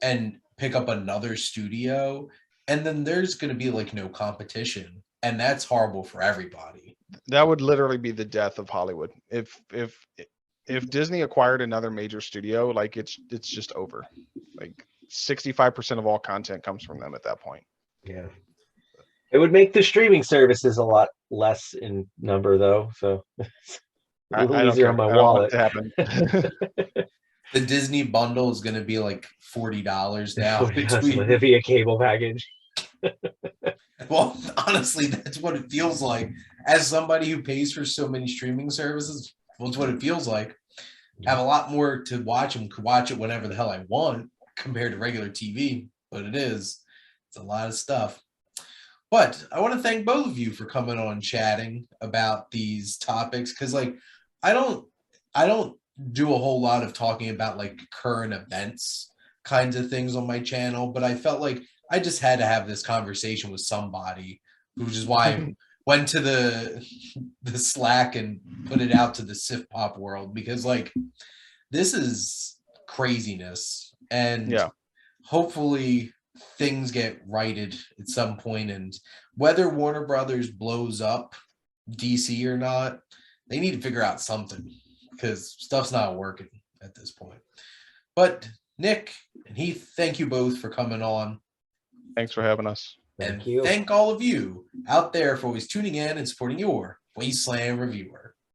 and pick up another studio, and then there's going to be like no competition, and that's horrible for everybody. That would literally be the death of Hollywood. If Disney acquired another major studio, like it's just over. Like 65% of all content comes from them at that point. Yeah. It would make the streaming services a lot less in number, though. So I a little don't easier care. on my I don't want wallet. it to happen. The Disney bundle is going to be like $40 now. Via cable package. Well, honestly, that's what it feels like. As somebody who pays for so many streaming services, well, it's what it feels like. I have a lot more to watch and could watch it whenever the hell I want compared to regular TV, but it's a lot of stuff. But I want to thank both of you for coming on chatting about these topics, because like I don't do a whole lot of talking about like current events kinds of things on my channel, but I felt like I just had to have this conversation with somebody, which is why I went to the Slack and put it out to the SiftPop world, because like this is craziness, and hopefully things get righted at some point, and whether Warner Brothers blows up DC or not, they need to figure out something, because stuff's not working at this point. But Nick and Heath, thank you both for coming on. Thanks for having us. Thank all of you out there for always tuning in and supporting your Wasteland Reviewer.